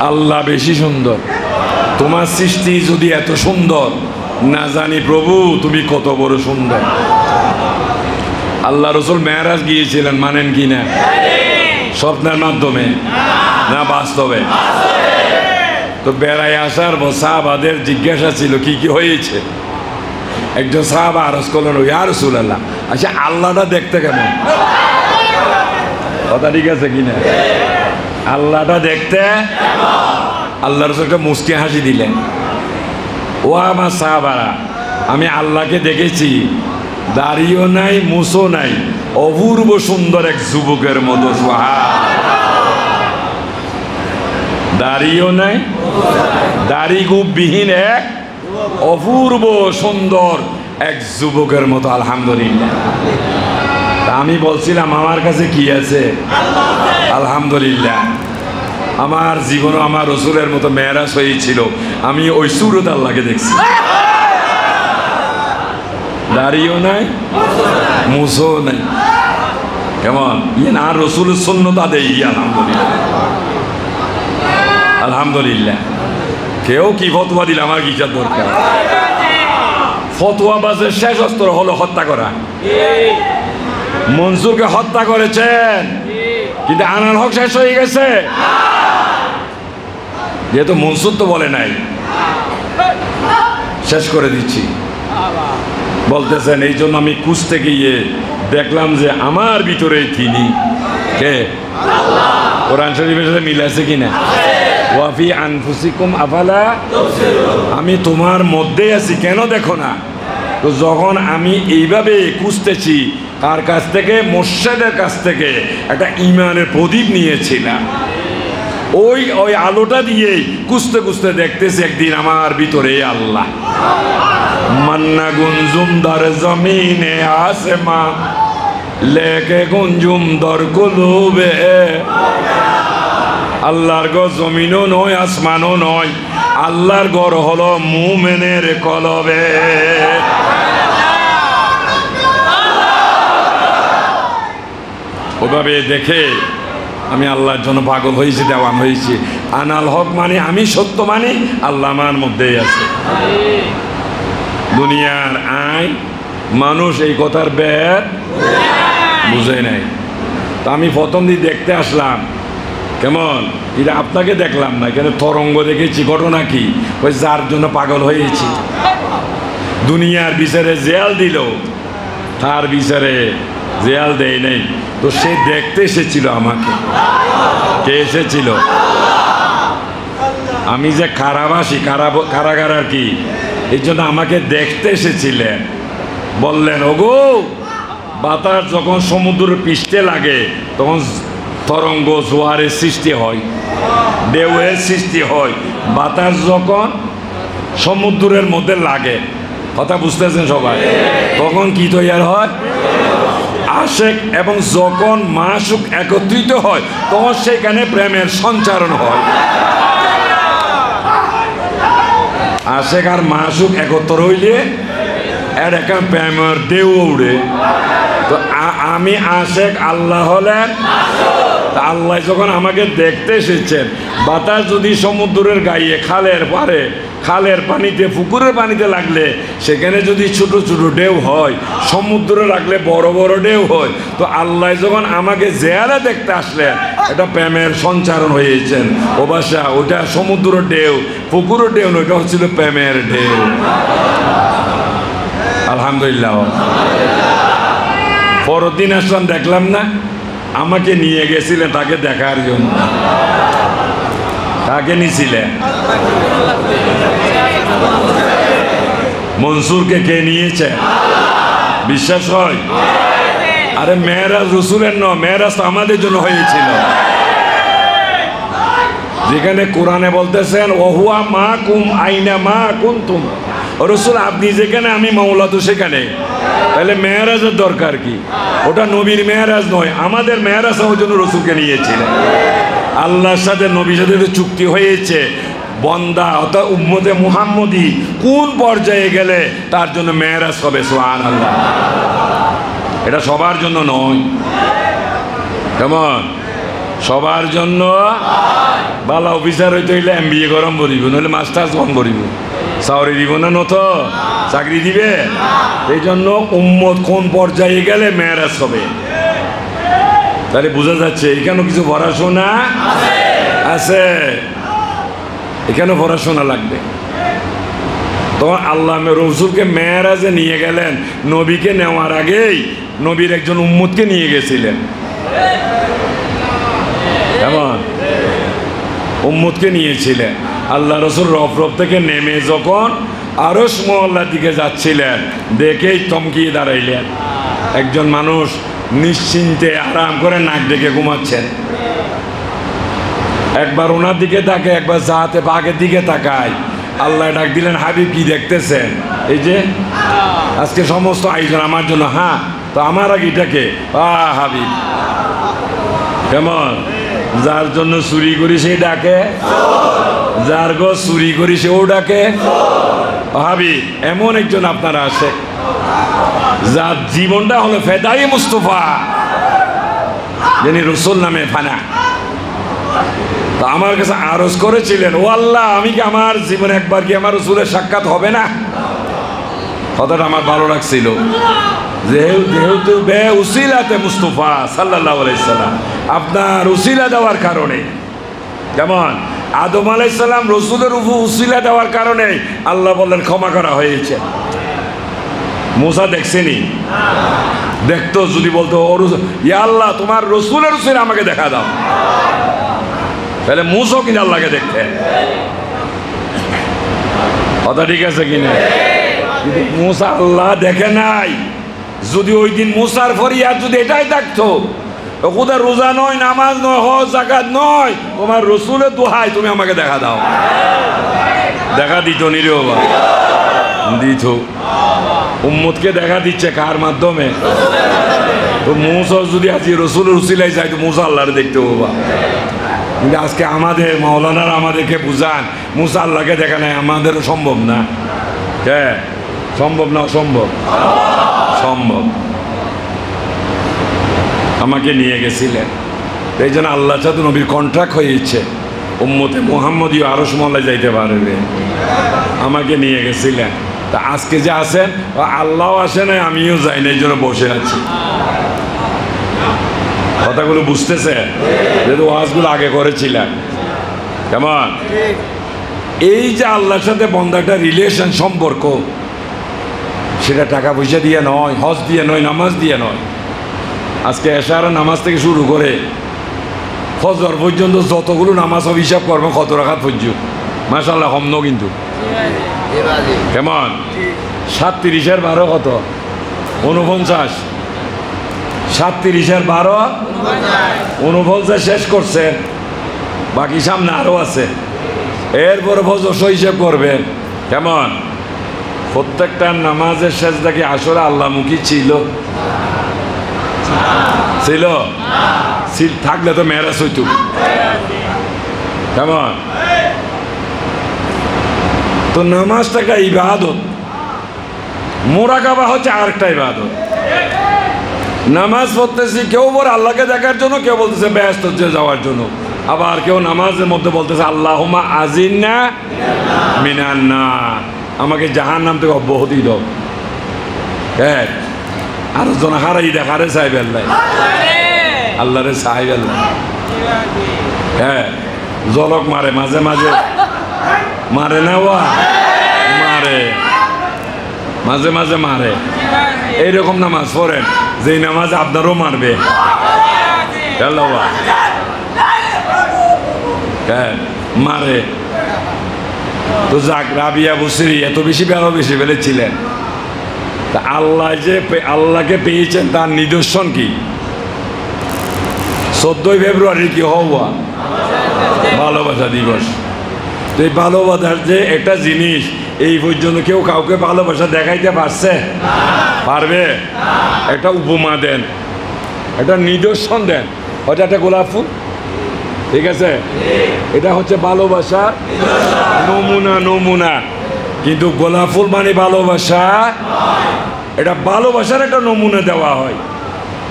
আল্লাহ বেশি সুন্দর। তোমার সৃষ্টি যদি এত সুন্দর, না জানি প্রভু তুমি কত বড় সুন্দর। আল্লাহ রসুল মেরাজ গিয়েছিলেন, মানেন কি না? স্বপ্নের মাধ্যমে না বাস্তবে? তো বেড়ায় আসার সাহাবাদের জিজ্ঞাসা ছিল কি কি হয়েছে। একজন সাহাবা আরজ করলেন, ইয়া রাসূলুল্লাহ, আচ্ছা আল্লাহটা দেখতে কেমন? কথা ঠিক আছে কিনা? আল্লাহটা দেখতে? আল্লাহ রসুল একটা মুস্কি হাসি দিলেন। ও আমার সাহাবারা, আমি আল্লাহকে দেখেছি, দাড়িও নাই, মুছও নাই, অপূর্ব সুন্দর এক যুবকের মতো। দাড়িও নাই, দাড়ি গুবিহীন এক অপূর্ব সুন্দর এক যুবকের মতো। আলহামদুলিল্লাহ। আমি বলছিলাম আমার কাছে কি আছে? আলহামদুলিল্লাহ। আমার জীবনে আমার রসুলের মতো মেরাজ হয়েছিল, আমি ওই সুরত আল্লাহকে দেখছি। দাড়িও নাই, মুছও নাই, কেমন ইয়ে না রসুলের সুন্নত আদেই। আলহামদুলিল্লাহ, আলহামদুলিল্লাহ। কেউ কি ফতোয়া দিলে আমার কিসের দরকার? ফতোয়া বাজের শেষ অস্ত্র হলো হত্যা করা। মনসুরকে হত্যা করেছেন, কিন্তু আনাল হক শেষ হয়ে গেছে। যেহেতু মনসুর তো বলে নাই, শেষ করে দিচ্ছি বলতেছেন। এই জন্য আমি খুঁজতে গিয়ে দেখলাম যে আমার ভিতরে তিনি কে? কোরআন শরীফের সাথে মিল আছে কিনা? ওয়াফি আনফুসিকুম আফালা তুবসিরুন, আমি তোমার মধ্যে আছি, কেন দেখো না? তো যখন আমি এইভাবে খুঁজতেছি, কার কাছ থেকে? মোর্শেদের কাছ থেকে একটা ইমানের প্রদীপ নিয়েছিলাম। ওই আলোটা দিয়েই খুঁজতে খুঁজতে দেখতেছি একদিন আমার ভিতরে আল্লাহ। মান্না গুঞ্জুম দর জমিনে আসমা লেকে গুঞ্জুম দর কুলুবে। আল্লাহর ঘর জমিনও নয়, আসমানও নয়, আল্লাহর ঘর হলো মুমিনের কলবে। ওভাবে দেখে আমি আল্লাহর জন্য পাগল হয়েছি, দেওয়ান হয়েছি। আনাল হক মানে আমি সত্য, মানে আল্লাহ আমার মধ্যেই আছে। দুনিয়ার আইন মানুষ এই কথার ব্যাট বুঝে নাই। তা আমি প্রথম দিন দেখতে আসলাম, কেমন এটা আপনাকে দেখলাম না, কেন তরঙ্গ দেখেছি। ঘটনা কি? ওই যার জন্য পাগল হয়েছি। দুনিয়ার বিচারে জেল দিল, তার বিচারে জেল দেয় নেই। তো সে দেখতে এসেছিল আমাকে। কে এসেছিল? আমি যে কারাবাসী, কারাগার আর কি, এই জন্য আমাকে দেখতে এসেছিলেন। বললেন, ওগো, বাতাস যখন সমুদ্রের পৃষ্ঠে লাগে তখন তরঙ্গ জোয়ারের সৃষ্টি হয়, ঢেউয়ের সৃষ্টি হয়। বাতাস যখন সমুদ্রের মধ্যে লাগে, কথা বুঝতেছেন সবাই, তখন কি তৈরি হয়? আশেক এবং যখন মাসুক একত্রিত হয় তখন সেখানে প্রেমের সঞ্চারণ হয়। আশেক আর মাসুক একত্র হইলে এর একটা প্রেমের ঢেউ উড়ে। তো আমি আশেক, আল্লাহ হলেন। আল্লাহ যখন আমাকে দেখতে এসেছেন, বাতাস যদি সমুদ্রের গায়ে, খালের পারে, খালের পানিতে, পুকুরের পানিতে লাগলে সেখানে যদি ছোট ছোট ঢেউ হয়, সমুদ্রে লাগলে বড় বড় ঢেউ হয়। তো আল্লাহ যখন আমাকে জেয়ারা দেখতে আসলেন, এটা প্রেমের সঞ্চারণ হয়েছেন। ও বাসা, ওটা সমুদ্রের ঢেউ, পুকুরের ঢেউ নয়, ওটা হচ্ছিল প্রেমের ঢেউ। আলহামদুলিল্লাহ। পরের দিন আসলাম, দেখলাম না, আমাকে নিয়ে গেছিলেন তাকে দেখার জন্য। তাকে নিয়েছিলেন? মনসুরকে কে নিয়েছে? বিশ্বাস হয়? আরে মেহরাজ রসুলের নয়, মেহরাজ তো আমাদের জন্য হয়েছিল। যেখানে কোরআনে বলতেছেন, ওহুয়া মা কুম আইনা মা কুনতুম। রসুল আপনি যেখানে, আমি মাওলা তো সেখানে। তাহলে মেহরাজের দরকার কি? ওটা নবীর মেহরাজ নয়, আমাদের মেহরাজ হওয়ার জন্য রসুলকে নিয়েছিলেন। আল্লাহর সাথে নবীর সাথে চুক্তি হয়েছে, বন্দা অর্থাৎ উম্মতে মুহাম্মদী কোন পর্যায়ে গেলে তার জন্য মেহরাজ হবে। সুবহানাল্লাহ। এটা সবার জন্য নয়। কেমন? সবার জন্য। ভালো অফিসার হইতে হইলে MBA গরম করিব, নইলে মাস্টার্স গরম করিব। চাকরি দিব না, নত চাকরি দিবে। এই জন্য উম্মত কোন পর্যায়ে গেলে মেহরাজ হবে। তাহলে বোঝা যাচ্ছে এখানেও কিছু পড়াশোনা আছে, এখানেও পড়াশোনা লাগবে। তখন আল্লাহ রসুলকে মেহরাজে নিয়ে গেলেন। নবীকে নেওয়ার আগেই নবীর একজন উম্মতকে নিয়ে গেছিলেন। কেমন? উম্মতকে নিয়েছিলেন। আল্লাহ রসুল রফ থেকে নেমে যখন আরশ মহল্লার দিকে যাচ্ছিলেন, দেখেই চমকিয়ে দাঁড়াইলেন। একজন মানুষ নিশ্চিন্তে আরাম করে নাক ডেকে ঘুমাচ্ছেন। একবার ওনার দিকে তাকে, একবার জাহাতে পাকের দিকে তাকায়। আল্লাহ ডাক দিলেন, হাবিব কি দেখতেছেন? এই যে আজকে সমস্ত আয়োজন আমার জন্য। হ্যাঁ, তো আমার আগে এটাকে হাবিব। কেমন? যার জন্য চুরি করি সে ডাকে, যার গো চুরি করি সেও ডাকে হাবিব। এমন একজন আপনারা আছে যার জীবনটা হলো ফেদাই মুস্তফা, যিনি রসুল নামে ফানা। তা আমার কাছে আরজ করেছিলেন, ও আল্লাহ, আমি কি আমার জীবনে একবার কি আমার রসুলের সাক্ষাৎ হবে না? কথাটা আমার ভালো লাগছিল। যেহেতু বে উসিলাতে মুস্তফা সাল্লাল্লাহু আলাইহি সাল্লাম, আপনার উসিলা দেওয়ার কারণে, যেমন আদম আলাইহিস সালাম রসুলের উপর উসিলা দেওয়ার কারণে আল্লাহ বললেন ক্ষমা করা হয়েছে। মুসা দেখছেনি? দেখতো, যদি বলতো ইয়া আল্লাহ তোমার রসুলের উসিলা আমাকে দেখা দাও, তাহলে মুসা কিনা আল্লাহকে দেখতে। কথা ঠিক আছে কিনা? মুসা আল্লাহ দেখে নাই। যদি ওই দিন মুসার ফরিয়াদ যদি এটাই থাকতো, ওটা রোজা নয়, নামাজ নয়, হজ যাকাত নয়, তোমার রসুলের দোহাই তুমি আমাকে দেখা দাও, দেখা দিত নিরে বাবা, দিত। উম্মতকে দেখা দিচ্ছে কার মাধ্যমে? তো মুসা যদি আজ রসুলের উসিলাই যায় তো মুসা আল্লাহরে দেখতে বাবা। কিন্তু আজকে আমাদের মাওলানারা আমাদেরকে বুঝান মুসা আল্লাহকে দেখা নাই, আমাদেরও সম্ভব না। হ্যাঁ সম্ভব না? অসম্ভব? সম্ভব। আমাকে নিয়ে গেছিলেন, এই জন্য আল্লাহ সাথে নবীর কন্ট্রাক্ট হয়েছে উম্মতে মুহাম্মদীয় আরশ মহল্লায় যাইতে পারবে। আমাকে নিয়ে গেছিলেন। তা আজকে যে আছেন আল্লাহও আসে নাই, আমিও যাই না, এই জন্য বসে আছি। কথাগুলো বুঝতেছে? যেহেতু ওয়াজগুলো আগে করেছিলেন কেমন? এই যে আল্লাহর সাথে বন্দাটা রিলেশন, সম্পর্ক, সেটা টাকা পয়সা দিয়ে নয়, হজ দিয়ে নয়, নামাজ দিয়ে নয়। আজকে এশার নামাজ থেকে শুরু করে ফজর পর্যন্ত যতগুলো নামাজ সব হিসাব করবো কত রাখাত পর্যন্ত, মাশাআল্লাহ হম ন কিন্তু কেমন? 37-এর 12 কত? 49। 37-এর 12 49 শেষ করছেন, বাকি সামনে আরও আছে। এরপরে ফজর হিসাব করবেন কেমন? প্রত্যেকটা নামাজের সেজদা কি আসলে আল্লাহমুখী ছিল? ছিল? থাকলে তো মেরাজ হইতো কেমন? তো নামাজটা একটা ইবাদত, মুরাকাবা হচ্ছে আরেকটা ইবাদত। নামাজ পড়তেছি কেউ বলে আল্লাহকে দেখার জন্য, কেউ বলতেছে ব্যস্ত যাওয়ার জন্য, আবার কেউ নামাজের মধ্যে বলতেছে আল্লাহুম্মা আজিন্না মিনান নার, আমাকে জাহান্নাম থেকে অব্যাহতি দাও। হ্যাঁ আর জন হারাই দেখারে চাই বেল্লাই আল্লাহরে চাই বেল্লাই। হ্যাঁ জলক মারে মাঝে মাঝে, মারে না ওয়া মারে, মাঝে মাঝে মারে। এইরকম নামাজ পড়েন যেই নামাজ আপনারও মারবে। হ্যাঁ মারে। তো যাক, রাবিয়া বুসরি এত বেশি বেশি ফেলেছিলেন। তা আল্লাহ যে আল্লাহকে পেয়েছেন তার নিদর্শন কি? 14 ফেব্রুয়ারি কি হওয়া? ভালোবাসা দিবস। তো এই ভালোবাসার যে একটা জিনিস, এই পর্যন্ত কেউ কাউকে ভালোবাসা দেখাইতে পারছে? পারবে? একটা উপমা দেন, একটা নিদর্শন দেন। হয়তো একটা গোলাপ ফুল, ঠিক আছে, এটা হচ্ছে ভালোবাসা নমুনা। নমুনা কিন্তু গোলাপ ফুল মানে ভালোবাসা, এটা ভালোবাসার একটা নমুনা দেওয়া হয়।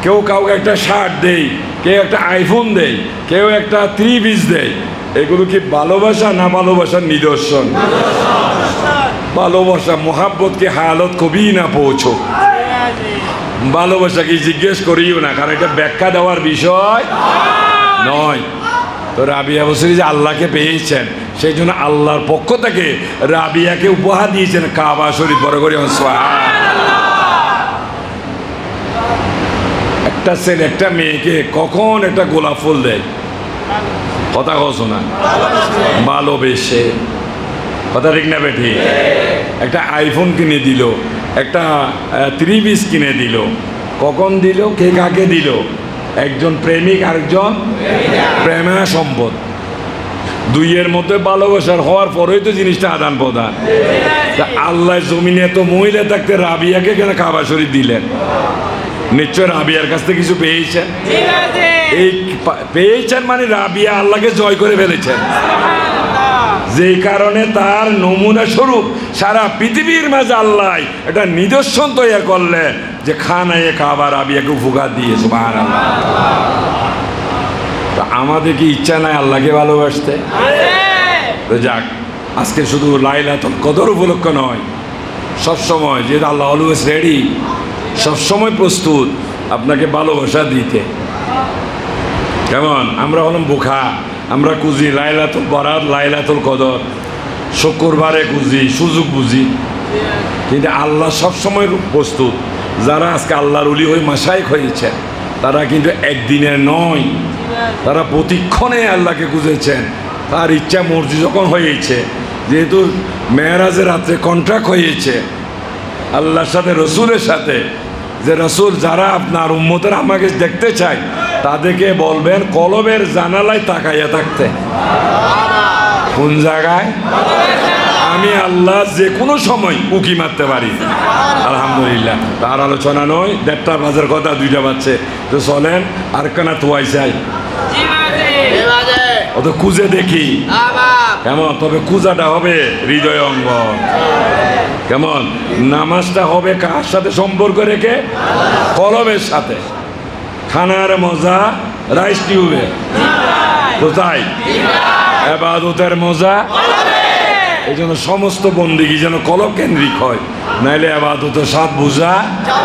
কেউ কাউকে একটা শার্ট দেয়, কেউ একটা আইফোন দেয়, কেউ একটা 3 পিস দেয়। এগুলো কি ভালোবাসা না ভালোবাসার নিদর্শন? ভালোবাসা মোহাব্বত কি হালত কবি না পৌঁছো। ভালোবাসা কি জিজ্ঞেস করিও না, কারণ এটা ব্যাখ্যা দেওয়ার বিষয় নয়। তো রাবিয়া বসরি যে আল্লাহকে পেয়েছেন, সেই জন্য আল্লাহর পক্ষ থেকে রাবিয়াকে উপহার দিয়েছেন কাবা শরীফ। বড় করে একটা ছেলে একটা মেয়েকে কখন একটা গোলাপ ফুল দেয়? কথা কস না, ভালোবেসে। কথা ঠিক না বেঠি? একটা আইফোন কিনে দিল, একটা 3 পিস কিনে দিল। কখন দিল? কে কাকে দিল? একজন প্রেমিক আরেকজন প্রেমা সম্পদ। দুইয়ের মধ্যে ভালোবাসার হওয়ার পরেই তো জিনিসটা আদান প্রদান। আল্লাহ জমিনে এত মহিলা থাকতে রাবিয়াকে কেন কাবা শরীফ দিলেন? নিশ্চয় রাবিয়ার কাছ থেকে কিছু পেয়েছেন। এই পেয়েছেন মানে রাবিয়া আল্লাহকে জয় করে ফেলেছেন, যেই কারণে তার নমুনা স্বরূপ সারা পৃথিবীর মাঝে আল্লাহ এটা নিদর্শন তৈরি করলেন যে খানায়ে কাবা রাবিয়াকে উপকার দিয়ে। সুবহানাল্লাহ। তো আমাদের কি ইচ্ছা নাই আল্লাহকে ভালোবাসতে? তো যাক, আজকে শুধু লাইলাতুল কদর উপলক্ষ নয়, সবসময়, যেহেতু আল্লাহ অলওয়েজ রেডি, সবসময় প্রস্তুত আপনাকে ভালোবাসা দিতে। কেমন? আমরা হলাম বোখা, আমরা খুঁজি লাইলাতুল বরাত, লাইলাতুল কদর, শুক্রবারে খুঁজি, সুযোগ বুঝি, কিন্তু আল্লাহ সবসময় প্রস্তুত। যারা আজকে আল্লাহর ওলি হয়ে মাশায়েখ হয়েছে, তারা কিন্তু একদিনের নয়, তারা প্রতিক্ষণে আল্লাহকে খুঁজেছেন। তার ইচ্ছা মর্জি যখন হয়েছে, যেহেতু মেরাজের রাত্রে কন্ট্রাক্ট হয়েছে, আল্লাহর সাথে রসুলের সাথে, যে রসুল যারা আপনার উম্মতের আমাকে দেখতে চায় তাদেরকে বলবেন কলবের জানালায় তাকাইয়া থাকতে। কোন জায়গায়? আমি আল্লাহ যে কোনো সময় উকি মারতে পারি। আলহামদুলিল্লাহ। তার আলোচনা নয়, 1:30 বাজার কথা, 2টা বাজছে, তো চলেন আর কানা তোয়াই চাই অত খুঁজে দেখি কেমন। তবে খুঁজাটা হবে হৃদয় অঙ্গ। কেমন? নামাজটা হবে কার সাথে সম্পর্ক রেখে? কলবের সাথে। খানার মজা রাইস টিউবে কোথায়? ইবাদতের মজা। এই জন্য সমস্ত বন্দিগি যেন কলব কেন্দ্রিক হয়, নাইলে ইবাদতের স্বাদ বুঝা